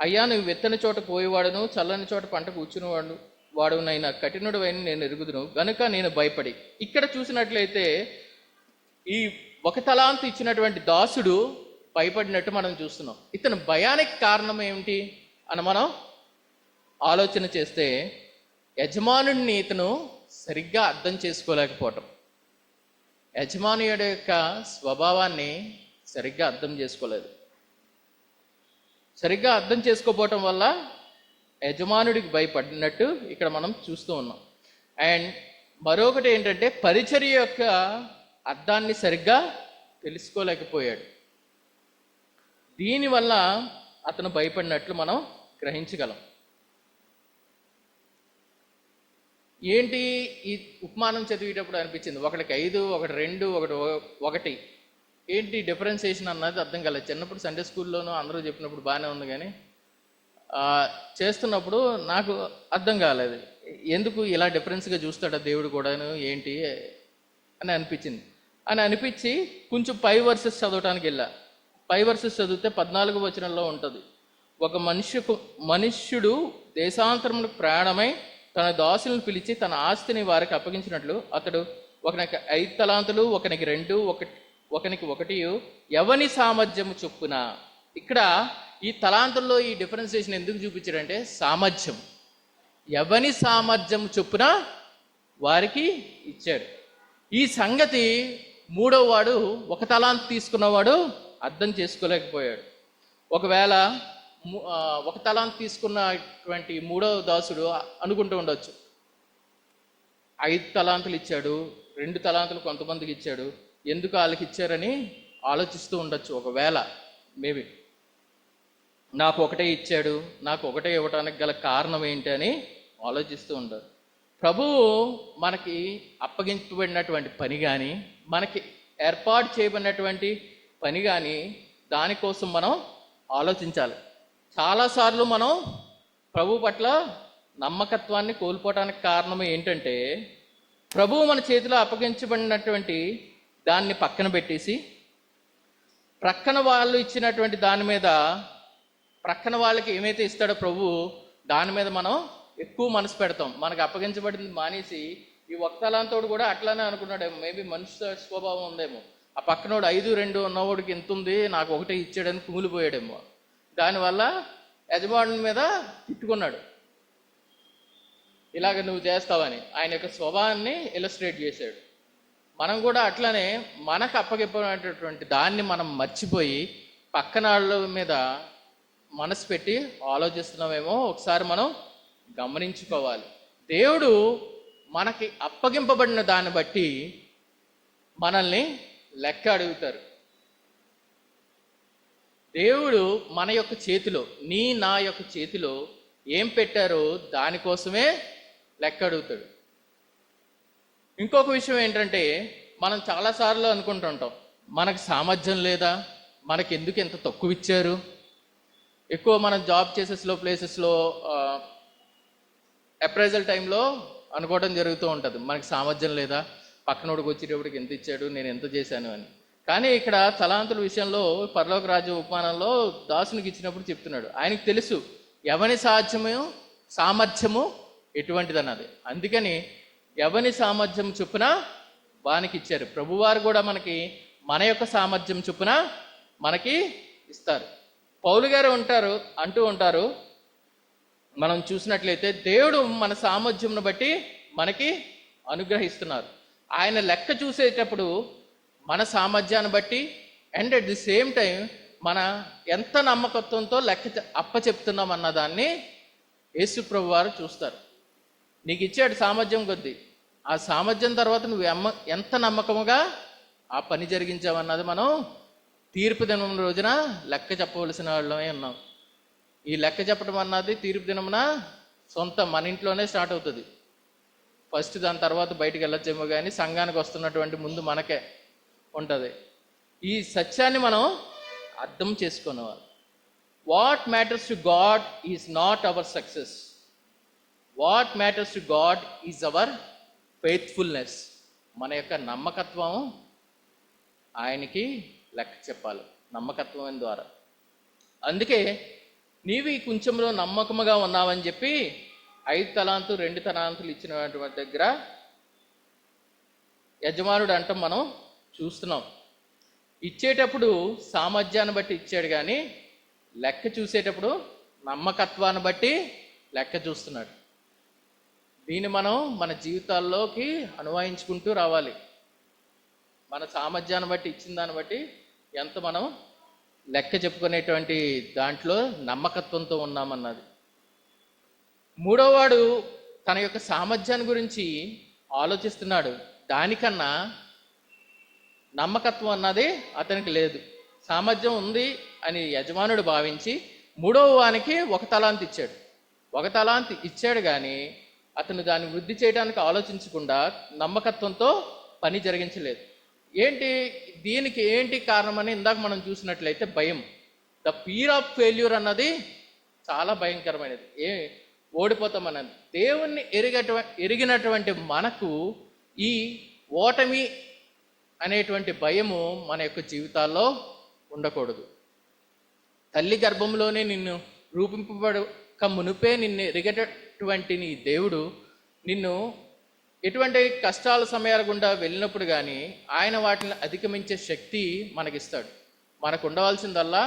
అయ్యా నువ్వు వెత్తని చోట పోయేవాడును, చల్లని చోట పంట కూర్చుని వాడునైనా కఠినుడు అయిన నేను ఎరుగుదును గనుక నేను భయపడి. ఇక్కడ చూసినట్లయితే ఈ 1 తలాంతు ఇచ్చినటువంటి దాసుడు భయపడినట్టు మనం చూస్తున్నాం. ఇతను భయానికి కారణం ఏమిటి అని మనం ఆలోచన చేస్తే, యజమానుడిని ఇతను సరిగ్గా అర్థం చేసుకోలేకపోవటం, యజమానుడి యొక్క స్వభావాన్ని సరిగ్గా అర్థం చేసుకోలేదు. సరిగ్గా అర్థం చేసుకోపోవటం వల్ల యజమానుడికి భయపడినట్టు ఇక్కడ మనం చూస్తూ ఉన్నాం. అండ్ మరొకటి ఏంటంటే, పరిచర్య యొక్క అర్థాన్ని సరిగ్గా తెలుసుకోలేకపోయాడు. దీనివల్ల అతను భయపడినట్లు మనం గ్రహించగలం. ఏంటి ఈ ఉపమానం చదివేటప్పుడు అనిపించింది, ఒకటికి 5, ఒకటి 2, ఒకటి 1, ఏంటి డిఫరెన్సియేషన్ అన్నది అర్థం కాలేదు. చిన్నప్పుడు సండే స్కూల్లోనూ అందరూ చెప్పినప్పుడు బాగానే ఉంది, కానీ చేస్తున్నప్పుడు నాకు అర్థం కాలేదు, ఎందుకు ఇలా డిఫరెన్స్గా చూస్తాడా దేవుడు కూడాను ఏంటి అని అనిపించి కొంచెం 5 వర్సెస్ చదవటానికి వెళ్ళా. 5 వర్సెస్ చదివితే 14వ వచనంలో ఉంటుంది, ఒక మనుష్యుడు దేశాంతరమునకు ప్రయాణమై తన దాసులను పిలిచి తన ఆస్తిని వారికి అప్పగించినట్లు అతడు ఒకనికి 5 తలాంతులు, ఒకనికి 2, ఒకనికి 1 ఎవని సామర్థ్యము చొప్పున. ఇక్కడ ఈ తలాంతుల్లో ఈ డిఫరెన్సియేషన్ ఎందుకు చూపించాడంటే, సామర్థ్యం, ఎవని సామర్థ్యం చొప్పున వారికి ఇచ్చాడు. ఈ సంగతి 3వ వాడు 1 తలాంతు తీసుకున్నవాడు అర్థం చేసుకోలేకపోయాడు. ఒకవేళ 1 తలాంతు తీసుకున్నటువంటి 3వ దాసుడు అనుకుంటూ ఉండొచ్చు, 5 తలాంతులు ఇచ్చాడు, 2 తలాంతులు కొంతమందికి ఇచ్చాడు, ఎందుకు వాళ్ళకి ఇచ్చారని ఆలోచిస్తూ ఉండొచ్చు. ఒకవేళ మేబీ నాకు 1 ఇచ్చాడు, నాకు 1 ఇవ్వటానికి గల కారణం ఏంటి అని ఆలోచిస్తూ ఉంటారు. ప్రభువు మనకి అప్పగించబడినటువంటి పని కానీ, మనకి ఏర్పాటు చేయబడినటువంటి పని కానీ, దానికోసం మనం ఆలోచించాలి. చాలాసార్లు మనం ప్రభు పట్ల నమ్మకత్వాన్ని కోల్పోవటానికి కారణం ఏంటంటే, ప్రభువు మన చేతిలో అప్పగించబడినటువంటి దాన్ని పక్కన పెట్టేసి, ప్రక్కన వాళ్ళు ఇచ్చినటువంటి దాని మీద, ప్రక్కన వాళ్ళకి ఏమైతే ఇస్తాడో ప్రభు దాని మీద మనం ఎక్కువ మనసు పెడతాం. మనకు అప్పగించబడింది మానేసి ఈ 1 తలాంతోడు కూడా అట్లానే అనుకున్నాడేమో, మేబీ మనుషు స్వభావం ఉందేమో, ఆ పక్కనోడు 5, 2 ఉన్నవాడికి ఎంత ఉంది, నాకు 1 ఇచ్చాడని కుమిలిపోయాడేమో. దానివల్ల యజమాని మీద తిట్టుకున్నాడు, ఇలాగ నువ్వు చేస్తావని. ఆయన యొక్క స్వభావాన్ని ఇలస్ట్రేట్ చేశాడు. మనం కూడా అట్లానే మనకు అప్పగిపోయినటువంటి దాన్ని మనం మర్చిపోయి పక్కన వాళ్ళ మీద మనసు పెట్టి ఆలోచిస్తున్నామేమో ఒకసారి మనం గమనించుకోవాలి. దేవుడు మనకి అప్పగింపబడిన దాన్ని బట్టి మనల్ని లెక్క అడుగుతారు. దేవుడు మన యొక్క చేతిలో, నా యొక్క చేతిలో ఏం పెట్టారో దానికోసమే లెక్క అడుగుతాడు. ఇంకొక విషయం ఏంటంటే, మనం చాలాసార్లు అనుకుంటుంటాం, మనకు సామర్థ్యం లేదా, మనకి ఎందుకు ఎంత తక్కువ ఇచ్చారు. ఎక్కువ మనం జాబ్ చేసేస్లో ప్లేసెస్లో అప్రైజల్ టైంలో అనుకోవడం జరుగుతూ ఉంటుంది. మనకి సామర్థ్యం లేదా, పక్కనోడికి వచ్చేటప్పటికి ఎంత ఇచ్చాడు, నేను ఎంత చేశాను అని. కానీ ఇక్కడ తలాంతుల విషయంలో పరలోక రాజ్య ఉపమానంలో దాసునికి ఇచ్చినప్పుడు చెప్తున్నాడు, ఆయనకు తెలుసు ఎవని సామర్థ్యము ఎటువంటిదన్నది. అందుకని ఎవని సామర్థ్యం చొప్పున వానికి ఇచ్చారు. ప్రభువారు కూడా మనకి మన యొక్క సామర్థ్యం చొప్పున మనకి ఇస్తారు. పౌలు గారు అంటూ ఉంటారు, మనం చూసినట్లయితే దేవుడు మన సామర్థ్యంను బట్టి మనకి అనుగ్రహిస్తున్నారు. ఆయన లెక్క చూసేటప్పుడు మన సామర్థ్యాన్ని బట్టి and at the same time మన ఎంత నమ్మకత్వంతో అప్పచెప్తున్నాం అన్న దాన్ని యేసు ప్రభు వారు చూస్తారు. నీకు ఇచ్చాడు సామర్థ్యం కొద్దీ, ఆ సామర్థ్యం తర్వాత నువ్వు ఎంత నమ్మకముగా ఆ పని జరిగించావన్నది మనం తీర్పు దినం రోజున లెక్క చెప్పవలసిన వాళ్ళమే ఉన్నాం. ఈ లెక్క చెప్పడం అన్నది తీర్పు దినమున మన ఇంట్లోనే స్టార్ట్ అవుతుంది ఫస్ట్. దాని తర్వాత బయటికి వెళ్ళొచ్చేమో, కానీ సంఘానికి వస్తున్నటువంటి ముందు మనకే ఉంటుంది. ఈ సత్యాన్ని మనం అర్థం చేసుకోవాలి. What matters to God is not our success, what matters to God is our faithfulness. మన యొక్క నమ్మకత్వం ఆయనకి లెక్క చెప్పాలి నమ్మకత్వం ద్వారా. అందుకే నీవు ఈ కొంచెంలో నమ్మకముగా ఉన్నావని చెప్పి 5 తలాంతు 2 తలాంతులు ఇచ్చినటువంటి దగ్గర యజమానుడు అంటాం మనం చూస్తున్నాం. ఇచ్చేటప్పుడు సామర్థ్యాన్ని బట్టి ఇచ్చాడు, కానీ లెక్క చూసేటప్పుడు నమ్మకత్వాన్ని బట్టి లెక్క చూస్తున్నాడు. దీన్ని మనం మన జీవితాల్లోకి అన్వయించుకుంటూ రావాలి. మన సామర్థ్యాన్ని బట్టి ఇచ్చిన దాన్ని బట్టి ఎంత మనం లెక్క చెప్పుకునేటువంటి దాంట్లో నమ్మకత్వంతో ఉన్నామన్నది. మూడోవాడు తన యొక్క సామర్థ్యాన్ని గురించి ఆలోచిస్తున్నాడు, దానికన్నా నమ్మకత్వం అన్నది అతనికి లేదు. సామర్థ్యం ఉంది అని యజమానుడు భావించి మూడవ వానికి 1 తలాంతు ఇచ్చాడు. 1 తలాంతు ఇచ్చాడు, కానీ అతను దాన్ని వృద్ధి చేయడానికి ఆలోచించకుండా నమ్మకత్వంతో పని జరిగించలేదు. దీనికి ఏంటి కారణమని ఇందాక మనం చూసినట్లయితే భయం. ద ఫియర్ ఆఫ్ ఫెయిల్యూర్ అన్నది చాలా భయంకరమైనది. ఓడిపోతామన్నది. దేవుణ్ణి ఎరిగినటువంటి మనకు ఈ ఓటమి అనేటువంటి భయము మన యొక్క జీవితాల్లో ఉండకూడదు. తల్లి గర్భంలోనే నిన్ను రూపింపబడక మునుపే నిన్ను ఎరిగేటటువంటి నీ దేవుడు నిన్ను ఎటువంటి కష్టాల సమయాల గుండా వెళ్ళినప్పుడు కానీ ఆయన వాటిని అధిగమించే శక్తి మనకిస్తాడు. మనకు ఉండవలసిందల్లా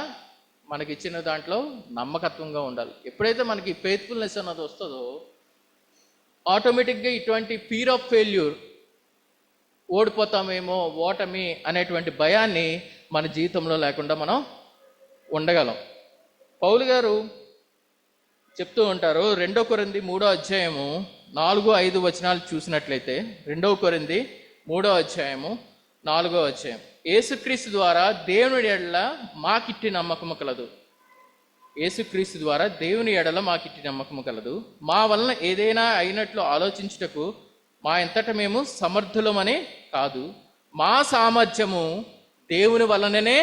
మనకిచ్చిన దాంట్లో నమ్మకత్వంగా ఉండాలి. ఎప్పుడైతే మనకి ఫెయిత్ఫుల్నెస్ అన్నది వస్తుందో ఆటోమేటిక్గా ఇటువంటి ఫియర్ ఆఫ్ ఫెయిల్యూర్, ఓడిపోతామేమో, ఓటమి అనేటువంటి భయాన్ని మన జీవితంలో లేకుండా మనం ఉండగలం. పౌలు గారు చెప్తూ ఉంటారు, 2 కొరింథీ 3వ అధ్యాయము 4-5 వచనాలు చూసినట్లయితే, 2 కొరింథీ 3వ అధ్యాయము 4వ వచనం, యేసుక్రీస్తు ద్వారా దేవుని ఎడల మాకిట్టి నమ్మకము కలదు. యేసుక్రీస్తు ద్వారా దేవుని ఎడల మాకిట్టి నమ్మకము కలదు. మా వలన ఏదైనా అయినట్లు ఆలోచించుటకు మా ఎంతట మేము సమర్థులమని కాదు, మా సామర్థ్యము దేవుని వలననే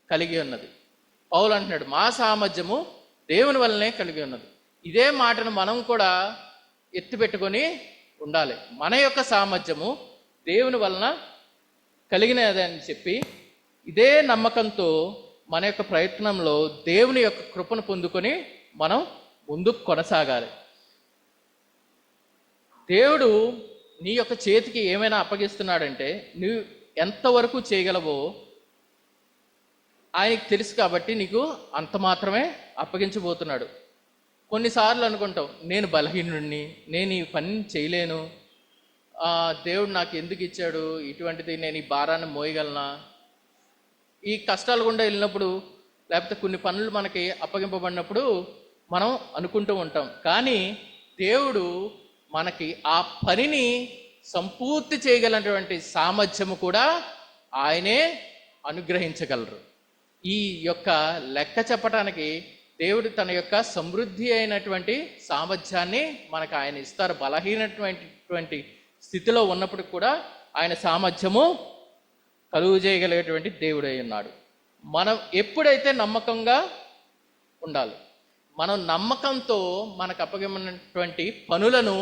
కలిగి ఉన్నది. పౌలు అంటున్నాడు, మా సామర్థ్యము దేవుని వల్లనే కలిగి ఉన్నది. ఇదే మాటను మనం కూడా ఎత్తిపెట్టుకొని ఉండాలి. మన యొక్క సామర్థ్యము దేవుని వలన కలిగినది అని చెప్పి ఇదే నమ్మకంతో మన యొక్క ప్రయత్నంలో దేవుని యొక్క కృపను పొందుకొని మనం ముందుకు కొనసాగాలి. దేవుడు నీ యొక్క చేతికి ఏమైనా అప్పగిస్తున్నాడంటే నువ్వు ఎంతవరకు చేయగలవో ఆయనకి తెలుసు, కాబట్టి నీకు అంత మాత్రమే అప్పగించబోతున్నాడు. కొన్నిసార్లు అనుకుంటాం, నేను బలహీనుడిని, నేను ఈ పని చేయలేను, దేవుడు నాకు ఎందుకు ఇచ్చాడు ఇటువంటిది, నేను ఈ భారాన్ని మోయగలనా. ఈ కష్టాలు గుండా వెళ్ళినప్పుడు లేకపోతే కొన్ని పనులు మనకి అప్పగింపబడినప్పుడు మనం అనుకుంటూ ఉంటాం. కానీ దేవుడు మనకి ఆ పనిని సంపూర్తి చేయగలటువంటి సామర్థ్యము కూడా ఆయనే అనుగ్రహించగలరు. ఈ యొక్క లెక్క చెప్పటానికి దేవుడు తన యొక్క సమృద్ధి అయినటువంటి సామర్థ్యాన్ని మనకు ఆయన ఇస్తారు. బలహీనటువంటి స్థితిలో ఉన్నప్పుడు కూడా ఆయన సామర్థ్యము కలుగు చేయగలిగేటువంటి దేవుడై ఉన్నాడు. మనం ఎప్పుడైతే నమ్మకంగా ఉండాలి, మనం నమ్మకంతో మనకు అప్పగినటువంటి పనులను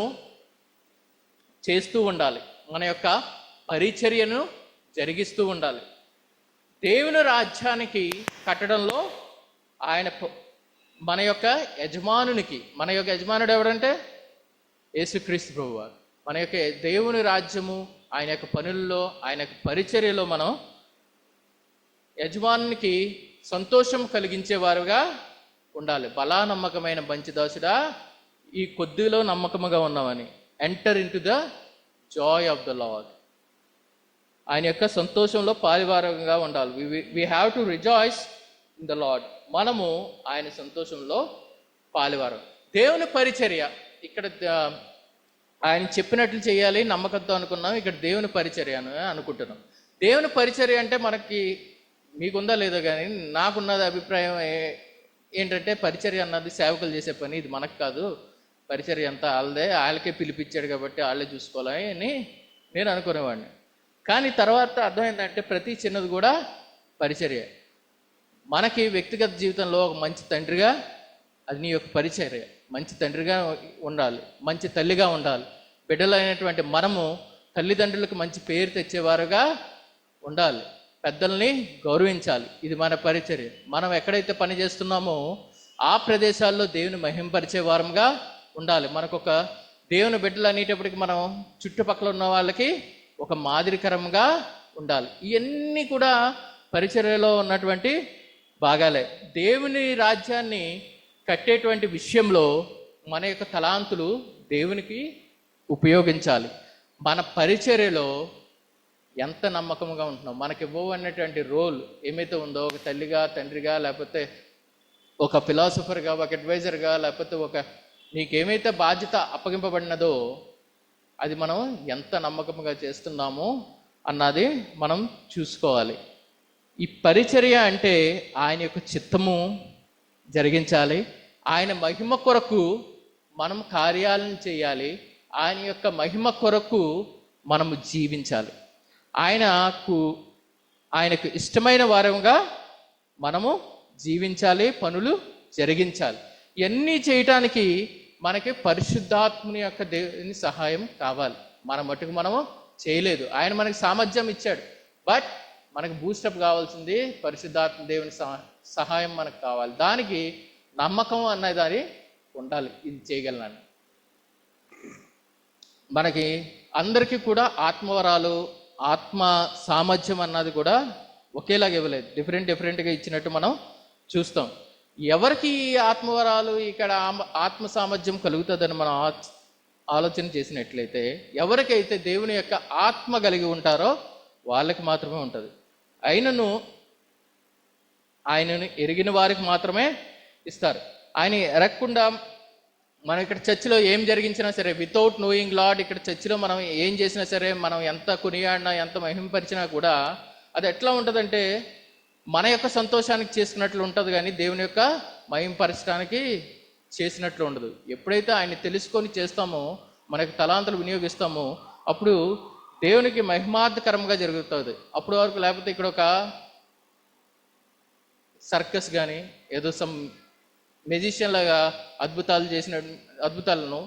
చేస్తూ ఉండాలి. మన యొక్క పరిచర్యను జరిగిస్తూ ఉండాలి. దేవుని రాజ్యానికి కట్టడంలో ఆయన మన యొక్క యజమానునికి, మన యొక్క యజమానుడు ఎవరంటే యేసుక్రీస్తు ప్రభువారు. మన యొక్క దేవుని రాజ్యము, ఆయన యొక్క పనుల్లో, ఆయన యొక్క పరిచర్యలో మనం యజమానునికి సంతోషం కలిగించేవారుగా ఉండాలి. బలా నమ్మకమైన మంచి దాసుడా, ఈ కొద్దిలో నమ్మకముగా ఉన్నామని. Enter into the joy of the Lord. ఆయన యొక్క సంతోషంలో పాలివారంగా ఉండాలి. We have to rejoice in the Lord. మనము ఆయన సంతోషంలో పాలివారం. దేవుని పరిచర్య ఇక్కడ ఆయన చెప్పినట్లు చేయాలి నమ్మకంతో అనుకున్నాం. ఇక్కడ దేవుని పరిచర్య అని అనుకుంటున్నాం. దేవుని పరిచర్య అంటే మనకి, మీకుందా లేదో కానీ నాకున్నది అభిప్రాయం ఏంటంటే, పరిచర్య అన్నది సేవకులు చేసే పని, ఇది మనకు కాదు. పరిచర్య అంతా వాళ్ళదే, వాళ్ళకే పిలిపించాడు కాబట్టి వాళ్ళే చూసుకోవాలి అని నేను అనుకునేవాడిని. కానీ తర్వాత అర్థమైందంటే ప్రతి చిన్నది కూడా పరిచర్య. మనకి వ్యక్తిగత జీవితంలో ఒక మంచి తండ్రిగా అది నీ యొక్క పరిచర్య. మంచి తండ్రిగా ఉండాలి, మంచి తల్లిగా ఉండాలి. బిడ్డలైనటువంటి మనము తల్లిదండ్రులకు మంచి పేరు తెచ్చేవారుగా ఉండాలి. పెద్దల్ని గౌరవించాలి. ఇది మన పరిచర్య. మనం ఎక్కడైతే పని చేస్తున్నామో ఆ ప్రదేశాల్లో దేవుని మహింపరిచే వారంగా ఉండాలి. మనకొక దేవుని బిడ్డలు అనేటప్పటికి మనం చుట్టుపక్కల ఉన్న వాళ్ళకి ఒక మాదిరికరంగా ఉండాలి. ఇవన్నీ కూడా పరిచర్యలో ఉన్నటువంటి భాగాలే. దేవుని రాజ్యాన్ని కట్టేటువంటి విషయంలో మన యొక్క తలాంతులు దేవునికి ఉపయోగించాలి. మన పరిచర్యలో ఎంత నమ్మకంగా ఉంటున్నాం, మనకి ఇవ్వనటువంటి రోల్ ఏమైతే ఉందో, ఒక తల్లిగా, తండ్రిగా, లేకపోతే ఒక ఫిలాసఫర్గా, ఒక అడ్వైజర్గా, లేకపోతే ఒక నీకేమైతే బాధ్యత అప్పగింపబడినదో అది మనం ఎంత నమ్మకంగా చేస్తున్నామో అన్నది మనం చూసుకోవాలి. ఈ పరిచర్య అంటే ఆయన యొక్క చిత్తము జరిగించాలి. ఆయన మహిమ కొరకు మనం కార్యాలను చేయాలి. ఆయన యొక్క మహిమ కొరకు మనము జీవించాలి. ఆయనకు ఇష్టమైన వారంగా మనము జీవించాలి, పనులు జరిగించాలి. ఇవన్నీ చేయటానికి మనకి పరిశుద్ధాత్మని యొక్క దేవుని సహాయం కావాలి. మన మటుకు మనము చేయలేదు. ఆయన మనకి సామర్థ్యం ఇచ్చాడు, బట్ మనకు బూస్టప్ కావాల్సింది పరిశుద్ధాత్మ దేవుని సహాయం మనకు కావాలి. దానికి నమ్మకం అన్నది ఉండాలి. ఇది చేయగలనని మనకి అందరికీ కూడా ఆత్మవరాలు, ఆత్మ సామర్థ్యం అన్నది కూడా ఒకేలాగా ఇవ్వలేదు. డిఫరెంట్గా ఇచ్చినట్టు మనం చూస్తాం. ఎవరికి ఈ ఆత్మవరాలు, ఇక్కడ ఆత్మ సామర్థ్యం కలుగుతుందని మనం ఆలోచన చేసినట్లయితే, ఎవరికైతే దేవుని యొక్క ఆత్మ కలిగి ఉంటారో వాళ్ళకి మాత్రమే ఉంటుంది. ఆయనను ఎరిగిన వారికి మాత్రమే ఇస్తారు. ఆయన ఎరగకుండా మనం ఇక్కడ చర్చిలో ఏం జరిగించినా సరే, వితౌట్ నోయింగ్ లార్డ్, ఇక్కడ చర్చిలో మనం ఏం చేసినా సరే, మనం ఎంత కొనియాడినా, ఎంత మహింపరిచినా కూడా అది ఎట్లా ఉంటుందంటే మన యొక్క సంతోషానికి చేసుకున్నట్లు ఉంటుంది, కానీ దేవుని యొక్క మహింపరచడానికి చేసినట్లు ఉండదు. ఎప్పుడైతే ఆయన్ని తెలుసుకొని చేస్తామో, మనకు తలాంతులు వినియోగిస్తామో, అప్పుడు దేవునికి మహిమార్థకరంగా జరుగుతుంది. అప్పుడు వరకు లేకపోతే ఇక్కడ ఒక సర్కస్ కానీ ఏదో సమ్ మెజిషియన్ లాగా అద్భుతాలను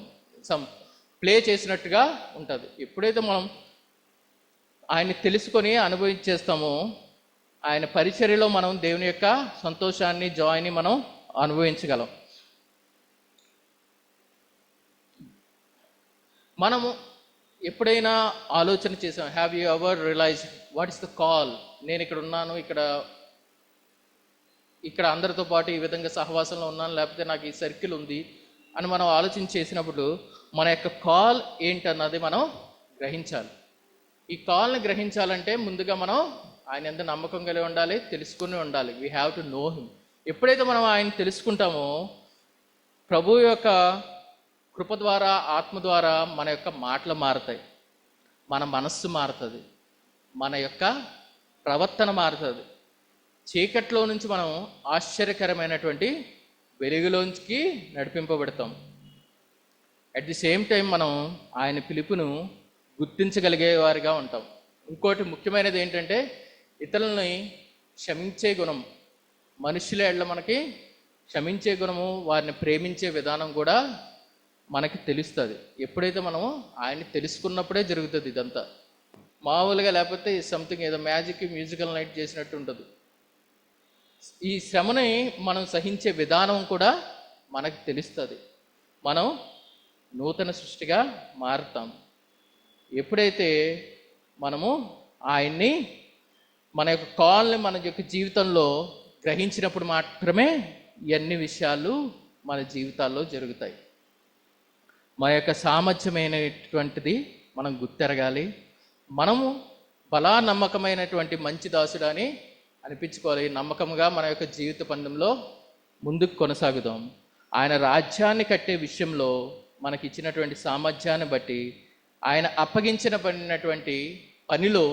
ప్లే చేసినట్టుగా ఉంటుంది. ఎప్పుడైతే మనం ఆయన్ని తెలుసుకొని అనుభవించేస్తామో, ఆయన పరిచర్యలో మనం దేవుని యొక్క సంతోషాన్ని, జాయ్ని మనం అనుభవించగలం. మనము ఎప్పుడైనా ఆలోచన చేసాం, have you ever realise what is the call? నేను ఇక్కడ ఉన్నాను, ఇక్కడ అందరితో పాటు ఈ విధంగా సహవాసంలో ఉన్నాను, లేకపోతే నాకు ఈ సర్కిల్ ఉంది అని మనం ఆలోచన చేసినప్పుడు మన యొక్క కాల్ ఏంటన్నది మనం గ్రహించాలి. ఈ కాల్ని గ్రహించాలంటే ముందుగా మనం ఆయన ఎంత నమ్మకం కలిగి ఉండాలి, తెలుసుకుని ఉండాలి. We have to know him. ఎప్పుడైతే మనం ఆయన తెలుసుకుంటామో, ప్రభు యొక్క కృప ద్వారా, ఆత్మ ద్వారా మన యొక్క మాటలు మారుతాయి, మన మనస్సు మారుతుంది, మన యొక్క ప్రవర్తన మారుతుంది. చీకట్లో నుంచి మనం ఆశ్చర్యకరమైనటువంటి వెలుగులోంచి నడిపింపబడతాం. అట్ ది సేమ్ టైం మనం ఆయన పిలుపును గుర్తించగలిగే వారిగా ఉంటాం. ఇంకోటి ముఖ్యమైనది ఏంటంటే ఇతరులని క్షమించే గుణం. మనుషుల ఎడల మనకి క్షమించే గుణము, వారిని ప్రేమించే విధానం కూడా మనకి తెలుస్తుంది. ఎప్పుడైతే మనము ఆయన్ని తెలుసుకున్నప్పుడే జరుగుతుంది ఇదంతా. మామూలుగా లేకపోతే సంథింగ్ ఏదో మ్యాజిక్ మ్యూజికల్ నైట్ చేసినట్టు ఉంటుంది. ఈ శ్రమని మనం సహించే విధానం కూడా మనకు తెలుస్తుంది. మనం నూతన సృష్టిగా మారుతాం ఎప్పుడైతే మనము ఆయన్ని మన యొక్క కాల్ని మన యొక్క జీవితంలో గ్రహించినప్పుడు మాత్రమే ఇవన్నీ విషయాలు మన జీవితాల్లో జరుగుతాయి. మన యొక్క సామర్థ్యమైనటువంటిది మనం గుర్తెరగాలి. మనము బలా నమ్మకమైనటువంటి మంచి దాసుడు అని అనిపించుకోవాలి. నమ్మకంగా మన యొక్క జీవిత పందెంలో ముందుకు కొనసాగుదాం. ఆయన రాజ్యాన్ని కట్టే విషయంలో మనకి ఇచ్చినటువంటి సామర్థ్యాన్ని బట్టి ఆయన అప్పగించబడినటువంటి పనిలో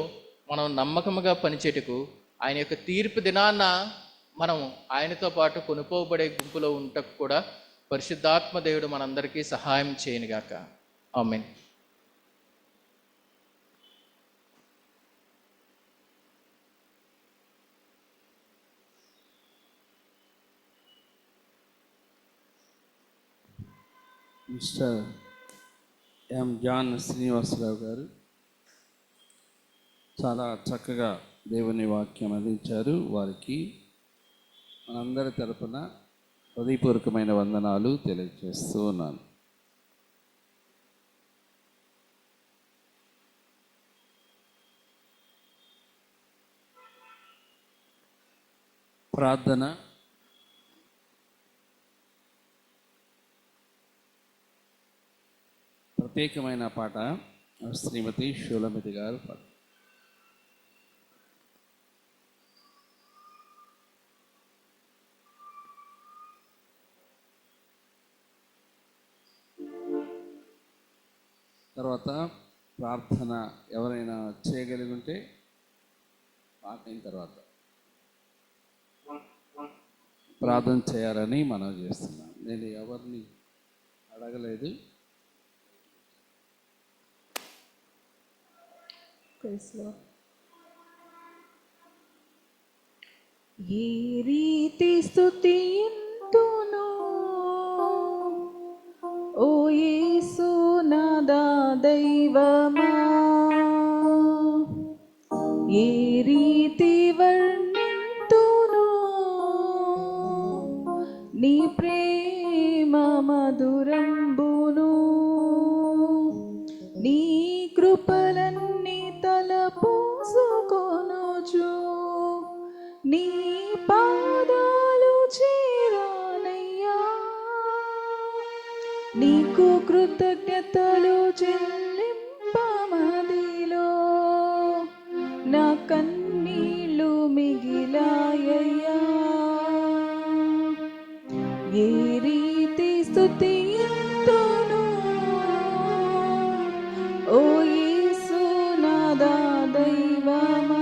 మనం నమ్మకముగా పనిచేయటకు ఆయన యొక్క తీర్పు దినాన్న మనం ఆయనతో పాటు కొనుపోబడే గుంపులో ఉండటకు కూడా పరిశుద్ధాత్మ దేవుడు మనందరికీ సహాయం చేయనుగాక. ఆమేన్. మిస్టర్ ఎం జాన్ శ్రీనివాసరావు గారు చాలా చక్కగా దేవుని వాక్యం అందించారు. వారికి మనందరి తరపున హృదయపూర్వకమైన వందనాలు తెలియజేస్తూ ఉన్నాను. ప్రార్థన. ప్రత్యేకమైన పాట శ్రీమతి షూలమితి గారు పాట. తర్వాత ప్రార్థన ఎవరైనా చేయగలిగి ఉంటే పాట అయిన తర్వాత ప్రార్థన చేయాలని మనం చేస్తున్నాం. నేను ఎవరిని అడగలేదు. ఏ రీతి స్తుతింతును ఓ యేసు నాదా దైవమా, ఏ రీతి వర్ణింతును నీ ప్రేమ మధురంబును, నీ కృపలన్నీ తలపోసుకొనుచు నీ పాదాలు చేరానయ్యా, నీకు కృతజ్ఞతలు చెల్లింపమదిలో నా కన్నీళ్ళు మిగిలాయ్యా. ఏ రీతి స్తుతింతును ఓ యేసు నాదా దైవమా.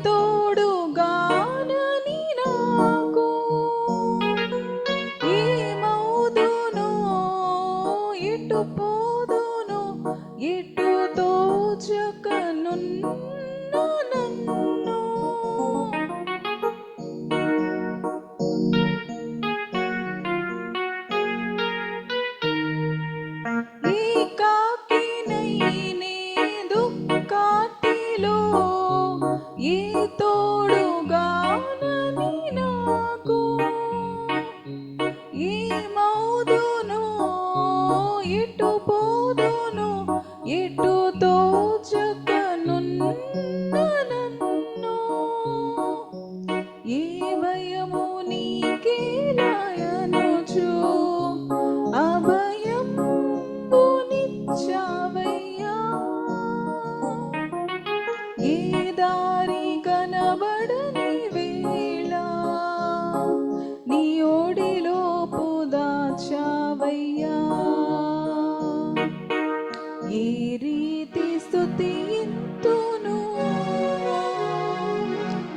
తోడుగానని నాకు ఏమౌదును ఎటు పోదును ఎటు తోచకనున్న నన్ను, ఏకాకినై నే దుఃఖాతిలో ఏ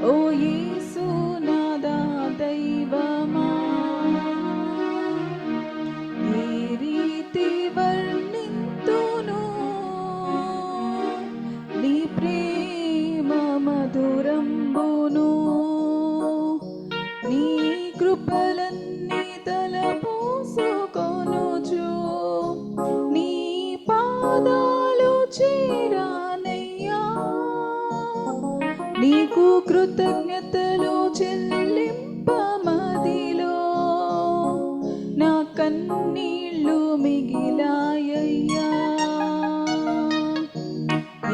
ఓ యేసు నాదా దైవమా, ఏ రీతి వర్ణింతును నీ ప్రేమ మధురంబును, నీ కృపలన్నీ తలపోసుకొనుచు నీ పాదాలు చేరానయ్యా, నీకు కృతజ్ఞతలు చెల్లింపమదిలో నా కన్నీళ్ళు మిగిలాయ్యా.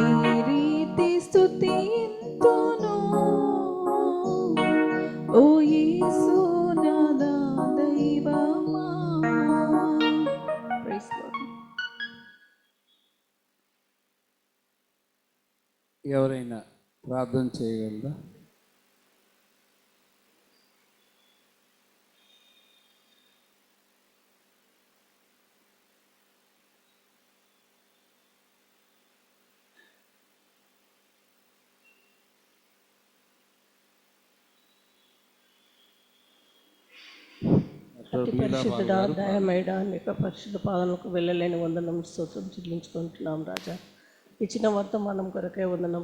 ఈ రీతి స్తుతింతును ఓ యేసు నాదా దైవమా. Praise Lord. ఎవరైనా ప్రార్థన చేయగలరా? అతి పరిశుద్ధుడా, దయమేడా, నీ యొక్క పరిశుద్ధ పాదనకు వెళ్ళలేని వందనం స్తోత్రం చెల్లించుకుంటున్నాం రాజా. ఇచ్చిన వర్తమానం కొరకే వందనం.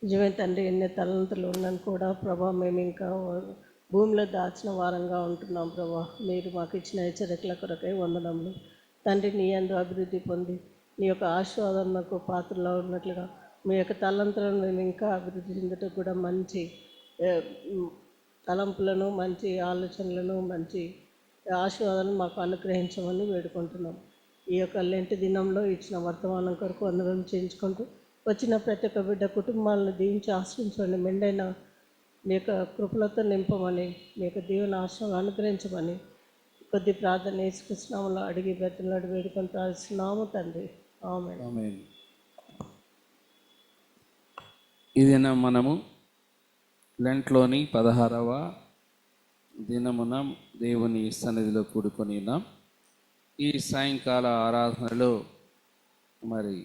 నిజమే తండ్రి, ఎన్ని తలంతులు ఉన్నాను కూడా ప్రభా, మేము ఇంకా భూమిలో దాచిన వారంగా ఉంటున్నాం ప్రభా. మీరు మాకు ఇచ్చిన హెచ్చరికల కొరకే వందనములు తండ్రి. నీ యందు అభివృద్ధి పొంది నీ యొక్క ఆశీర్వాదనకు పాత్రలో ఉన్నట్లుగా మీ యొక్క తలంతులను మేము ఇంకా అభివృద్ధి చెందుటకు కూడా మంచి తలంపులను, మంచి ఆలోచనలను, మంచి ఆశీర్వాదాలను మాకు అనుగ్రహించమని వేడుకుంటున్నాం. ఈ యొక్క లెంటి దినంలో ఇచ్చిన వర్తమానం కొరకు వందనం చేయించుకుంటూ వచ్చిన ప్రతి ఒక్క బిడ్డ కుటుంబాలను దీవించి ఆశ్రయించండి. మెండైన మీ యొక్క కృపలతో నింపమని, మీ యొక్క దీవెన ఆశ్రమం అనుగ్రహించమని కొద్ది ప్రార్థన యేసుకృష్ణంలో అడిగి బెత్తలాడి వేడుకొని ప్రార్థిస్తున్నాము తండ్రి. ఆమేన్. ఆమేన్. ఇదిన మనము లెంట్లోని 16వ దినమున దేవుని సన్నిధిలో కూడుకొని ఉన్నాం. ఈ సాయంకాల ఆరాధనలో మరి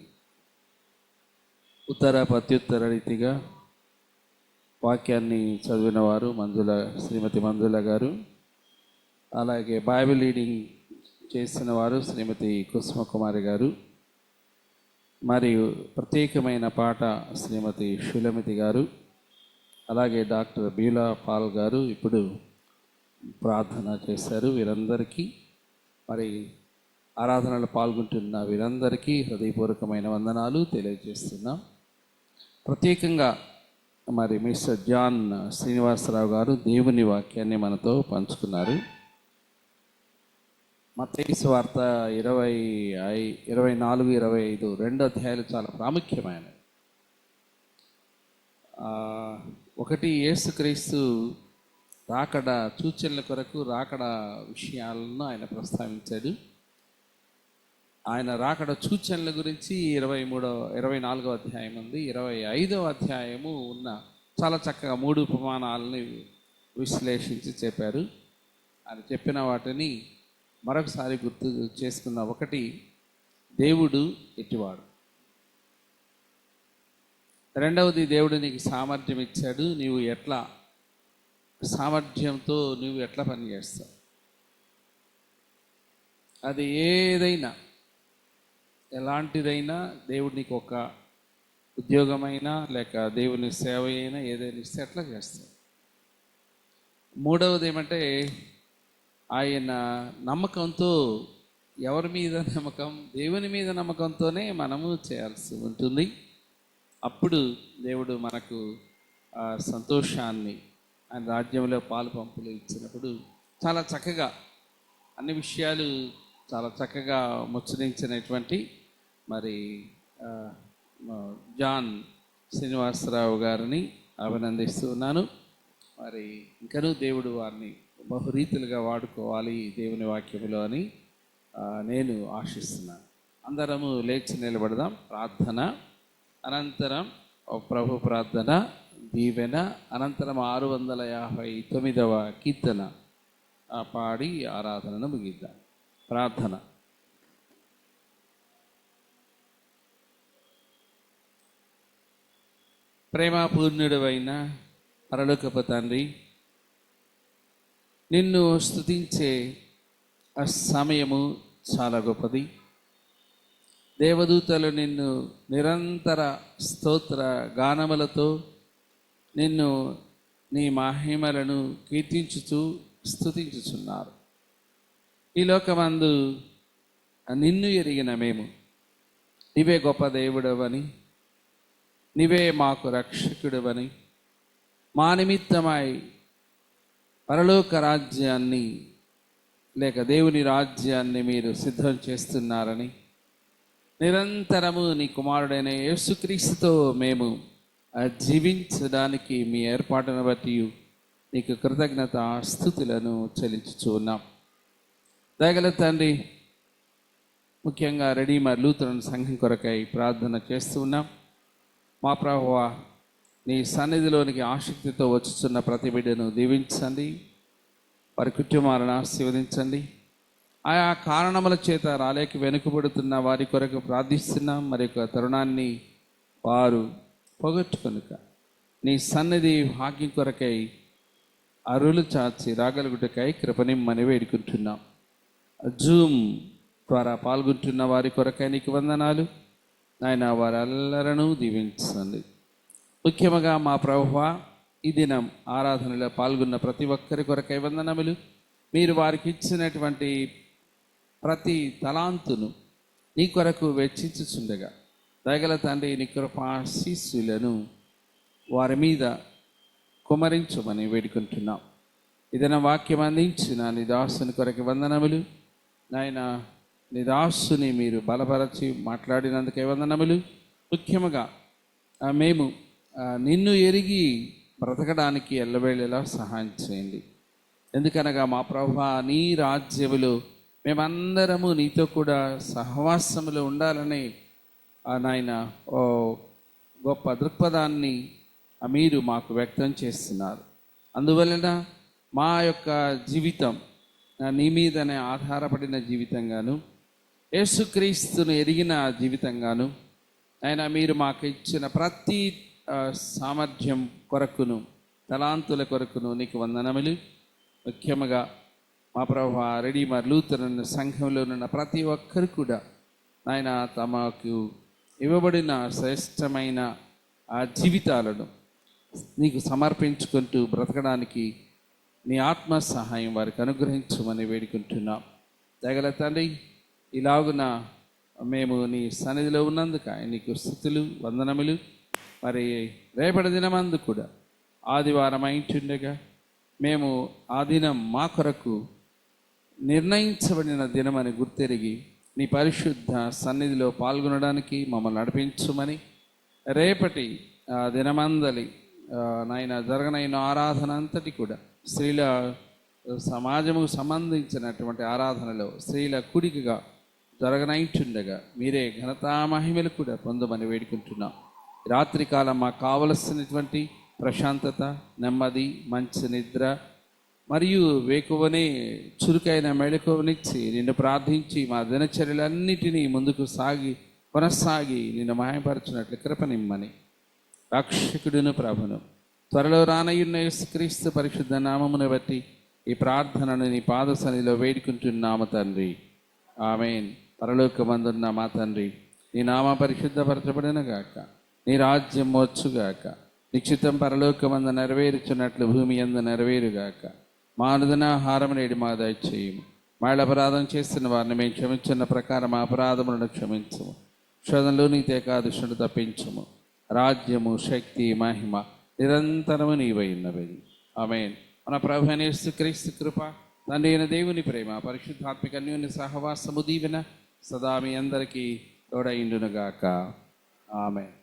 ఉత్తర ప్రత్యుత్తర రీతిగా వాక్యాన్ని చదివిన వారు శ్రీమతి మంజుల గారు, అలాగే బైబిల్ రీడింగ్ చేసిన వారు శ్రీమతి కుసుమకుమారి గారు, మరియు ప్రత్యేకమైన పాట శ్రీమతి షులమితి గారు, అలాగే డాక్టర్ బీలా పాల్ గారు ఇప్పుడు ప్రార్థన చేశారు. వీరందరికీ మరి ఆరాధనలో పాల్గొంటున్న వీరందరికీ హృదయపూర్వకమైన వందనాలు తెలియజేస్తున్నాం. ప్రత్యేకంగా మరి మిస్టర్ జాన్ శ్రీనివాసరావు గారు దేవుని వాక్యాన్ని మనతో పంచుకున్నారు. మత్తయి సువార్త 24, 25 రెండు అధ్యాయాలు చాలా ప్రాముఖ్యమైనవి. ఒకటి, యేసుక్రీస్తు రాకడ సూచనల కొరకు రాకడ విషయాలను ఆయన ప్రస్తావించాడు. ఆయన రాకడ సూచనల గురించి 24వ అధ్యాయం ఉంది. 25వ అధ్యాయము ఉన్న చాలా చక్కగా 3 ఉపమానాలని విశ్లేషించి చెప్పారు. ఆయన చెప్పిన వాటిని మరొకసారి గుర్తు చేసుకున్న. ఒకటి, దేవుడు ఎట్టివాడు. రెండవది, దేవుడు నీకు సామర్థ్యం ఇచ్చాడు, నీవు ఎట్లా సామర్థ్యంతో నువ్వు ఎట్లా పనిచేస్తావు. అది ఏదైనా ఎలాంటిదైనా దేవుడు నీకు ఒక ఉద్యోగమైనా లేక దేవుని సేవ అయినా ఏదైనా ఇస్తే ఎట్లా చేస్తావు. మూడవది ఏమంటే ఆయన నమ్మకంతో, ఎవరి మీద నమ్మకం, దేవుని మీద నమ్మకంతోనే మనము చేయాల్సి ఉంటుంది. అప్పుడు దేవుడు మనకు సంతోషాన్ని, ఆయన రాజ్యంలో పాలు పంపులు ఇచ్చినప్పుడు చాలా చక్కగా అన్ని విషయాలు చాలా చక్కగా ముచ్చరించినటువంటి మరి జాన్ శ్రీనివాసరావు గారిని అభినందిస్తూ ఉన్నాను. మరి ఇంకనూ దేవుడు వారిని బహురీతులుగా వాడుకోవాలి దేవుని వాక్యములో అని నేను ఆశిస్తున్నాను. అందరము లేచి నిలబడదాం. ప్రార్థన అనంతరం ప్రభు ప్రార్థన దీవెన అనంతరం 659వ కీర్తన పాడి ఆరాధనను ముగిద్దాం. ప్రార్థన. ప్రేమపూర్ణుడైన పరలోకపు తండ్రి, నిన్ను స్తుతించే ఆ సమయము చాలా గొప్పది. దేవదూతలు నిన్ను నిరంతర స్తోత్ర గానములతో నిన్ను నీ మహిమలను కీర్తించుచు స్తుతించుచున్నారు. ఈ లోకమందు నిన్ను ఎరిగిన మేము నీవే గొప్ప దేవుడవని, నీవే మాకు రక్షకుడవని, మా నిమిత్తమై పరలోక రాజ్యాన్ని లేక దేవుని రాజ్యాన్ని మీరు సిద్ధం చేస్తున్నారని, నిరంతరము నీ కుమారుడైన యేసుక్రీస్తుతో మేము జీవించడానికి మీ ఏర్పాటును బట్టి నీకు కృతజ్ఞత స్తుతులను చెల్లించుచు ఉన్నాం. దయగల తండ్రి, ముఖ్యంగా రెడీమర్ లూథరన్ సంఘం కొరకై ప్రార్థన చేస్తూ ఉన్నాం. మా ప్రభువా, నీ సన్నిధిలోనికి ఆసక్తితో వచ్చుచున్న ప్రతి బిడ్డను దీవించండి, వారి కుటుంబాలను ఆశీర్వదించండి. ఆయా కారణముల చేత రాలేక వెనుకబడుతున్న వారి కొరకు ప్రార్థిస్తున్నాం. మరి యొక్క తరుణాన్ని వారు పోగొట్టుకొనుక నీ సన్నిధి భాగ్యం కొరకై అరులు చాచి రాగలుగుటకై కృపనిమ్మని వేడుకుంటున్నాం. జూమ్ ద్వారా పాల్గొంటున్న వారి కొరకై నీకు వందనాలు నాయన. వారెల్లరూ దీవించండి. ముఖ్యంగా మా ప్రభువా, ఈ దినం ఆరాధనలో పాల్గొన్న ప్రతి ఒక్కరి కొరకై వందనములు. మీరు వారికి ఇచ్చినటువంటి ప్రతి తలాంతును నీ కొరకు వెచ్చించుచుండగా దయగల తండ్రి, నీ కృపాశీస్సులను వారి మీద కుమరించమని వేడుకుంటున్నాం. ఇదైనా వాక్యం అందించిన నీ దాసుని కొరకు వందనములు నాయన. నీ దాసుని మీరు బలపరచి మాట్లాడినందుకే వందనములు. ముఖ్యముగా మేము నిన్ను ఎరిగి బ్రతకడానికి ఎల్లవేళలా సహాయం చేయండి. ఎందుకనగా మా ప్రభువా, నీ రాజ్యములో మేమందరము నీతో కూడా సహవాసములో ఉండాలని నాయన ఓ గొప్ప దృక్పథాన్ని మీరు మాకు వ్యక్తం చేస్తున్నారు. అందువలన మా యొక్క జీవితం నీ మీదనే ఆధారపడిన జీవితంగాను, యేసుక్రీస్తును ఎరిగిన జీవితంగాను ఆయన మీరు మాకు ఇచ్చిన ప్రతి సామర్థ్యం కొరకును, తలాంతుల కొరకును నీకు వందనములు. ముఖ్యంగా మా ప్రభువా, రెడీమర్ లూథరన్ సంఘంలో ఉన్న ప్రతి ఒక్కరు కూడా ఆయన తమకు ఇవ్వబడిన శ్రేష్టమైన ఆ జీవితాలను నీకు సమర్పించుకుంటూ బ్రతకడానికి నీ ఆత్మ సహాయం వారికి అనుగ్రహించమని వేడుకుంటున్నాం. దయగల తండ్రి, ఇలాగున మేము నీ సన్నిధిలో ఉన్నందుకు నీకు స్తుతులు వందనములు. మరి రేపటి దినమందు కూడా ఆదివారం అయింటుండగా మేము ఆ దినం మా కొరకు నిర్ణయించబడిన దినమని గుర్తెరిగి నీ పరిశుద్ధ సన్నిధిలో పాల్గొనడానికి మమ్మల్ని నడిపించుమని, రేపటి దినమందలి నాయన జరగనైన ఆరాధన అంతటి కూడా స్త్రీల సమాజముకు సంబంధించినటువంటి ఆరాధనలో స్త్రీల కూడికగా జరగనైంటుండగా మీరే ఘనతా మహిమలు కూడా పొందమని వేడుకుంటున్నాం. రాత్రికాలం మాకు కావలసినటువంటి ప్రశాంతత, నెమ్మది, మంచి నిద్ర మరియు వేకువనే చురుకైన మెళకువనిచ్చి నిన్ను ప్రార్థించి మా దినచర్యలన్నిటినీ ముందుకు కొనసాగి నిన్ను మహిమపరచినట్లు కృపనిమ్మని రక్షకుడును ప్రభును త్వరలో రానయ్యున్న యేసుక్రీస్తు పరిశుద్ధ నామమును బట్టి ఈ ప్రార్థనను నీ పాద సన్నిధిలో వేడుకుంటున్నాము తండ్రి. ఆమేన్. పరలోకమందున్న మా తండ్రి, నీ నామ పరిశుద్ధపరచబడిన గాక, నీ రాజ్యం వచ్చుగాక, నిశ్చితం పరలోకమందు నెరవేరుచున్నట్లు భూమి యందు నెరవేరుగాక. మా అనుదినాహారము నేడు మా దయచేయము. మా అపరాధం చేస్తున్న వారిని మేము క్షమించున్న ప్రకారం మా అపరాధములను క్షమించము. శోధనలో నీతే కాదుష్టుడు తప్పించము. రాజ్యము, శక్తి, మహిమ నిరంతరము నీవై ఉన్నవి. ఆమేన్. మన ప్రభువైన యేసుక్రీస్తు కృప, తండ్రి అయిన దేవుని ప్రేమ, పరిశుద్ధాత్మిక అన్యోన్య సహవాసము దీవెన సదా మీ అందరికీ తోడైండునుగాక. ఆమేన్.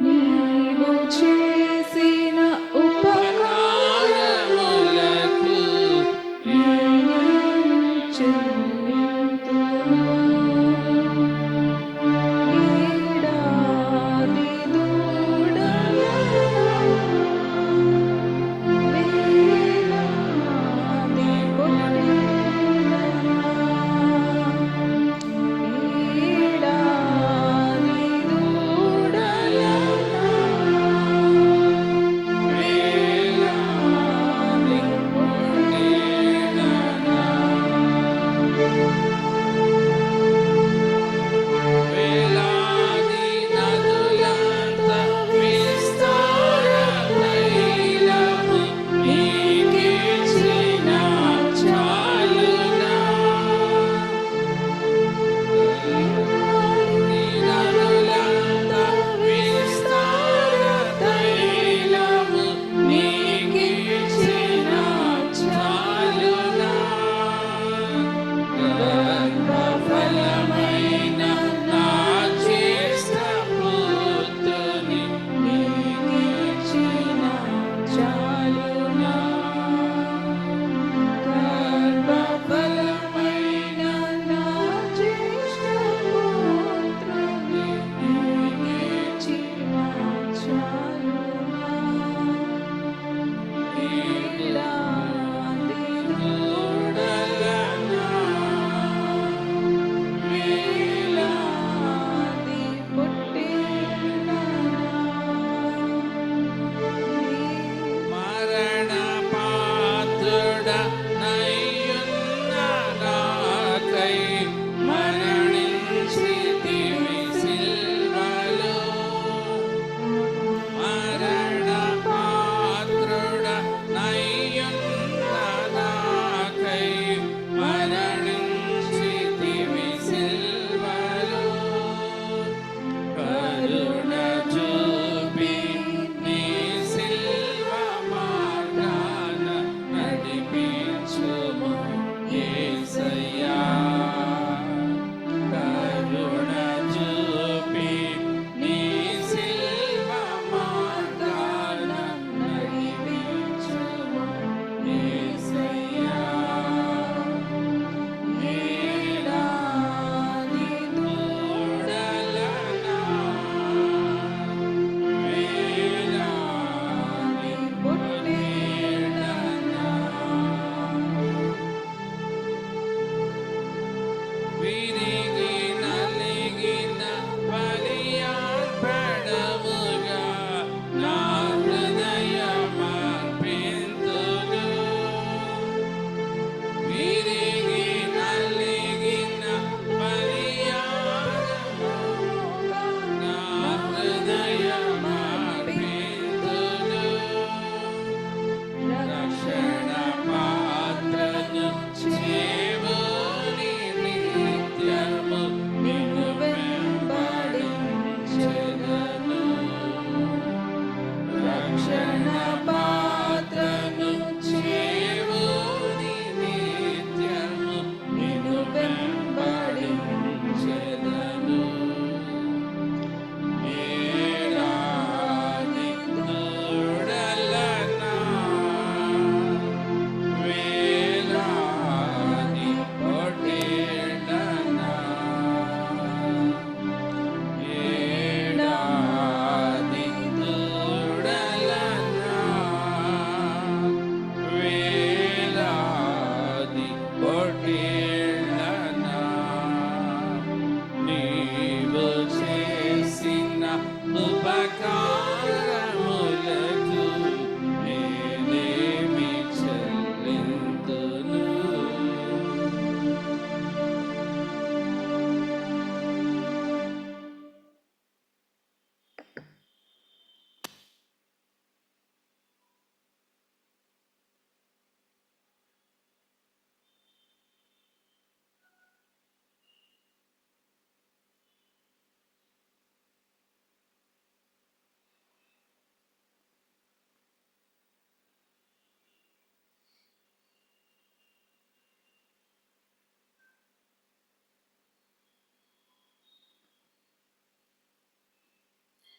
నీవు చేసిన ఉపకారములకు చెల్లింతును. ఏడాది దూడలను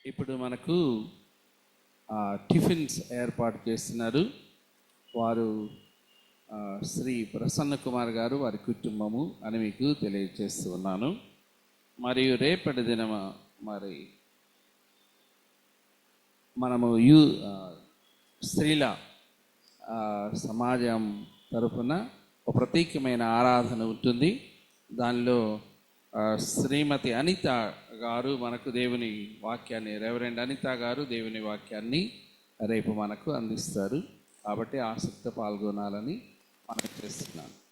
ఇప్పుడు మనకు టిఫిన్స్ ఏర్పాటు చేస్తున్నారు. వారు శ్రీ ప్రసన్న కుమార్ గారు, వారి కుటుంబము అని మీకు తెలియజేస్తూ ఉన్నాను. మరియు రేపటి దినమ మరి మనము స్త్రీల సమాజం తరఫున ఒక ప్రత్యేకమైన ఆరాధన ఉంటుంది. దానిలో శ్రీమతి అనిత గారు మనకు దేవుని వాక్యాన్ని, రెవరెండ్ అనిత గారు దేవుని వాక్యాన్ని రేపు మనకు అందిస్తారు. కాబట్టి ఆసక్తి పాల్గొనాలని మనం చేస్తున్నాను.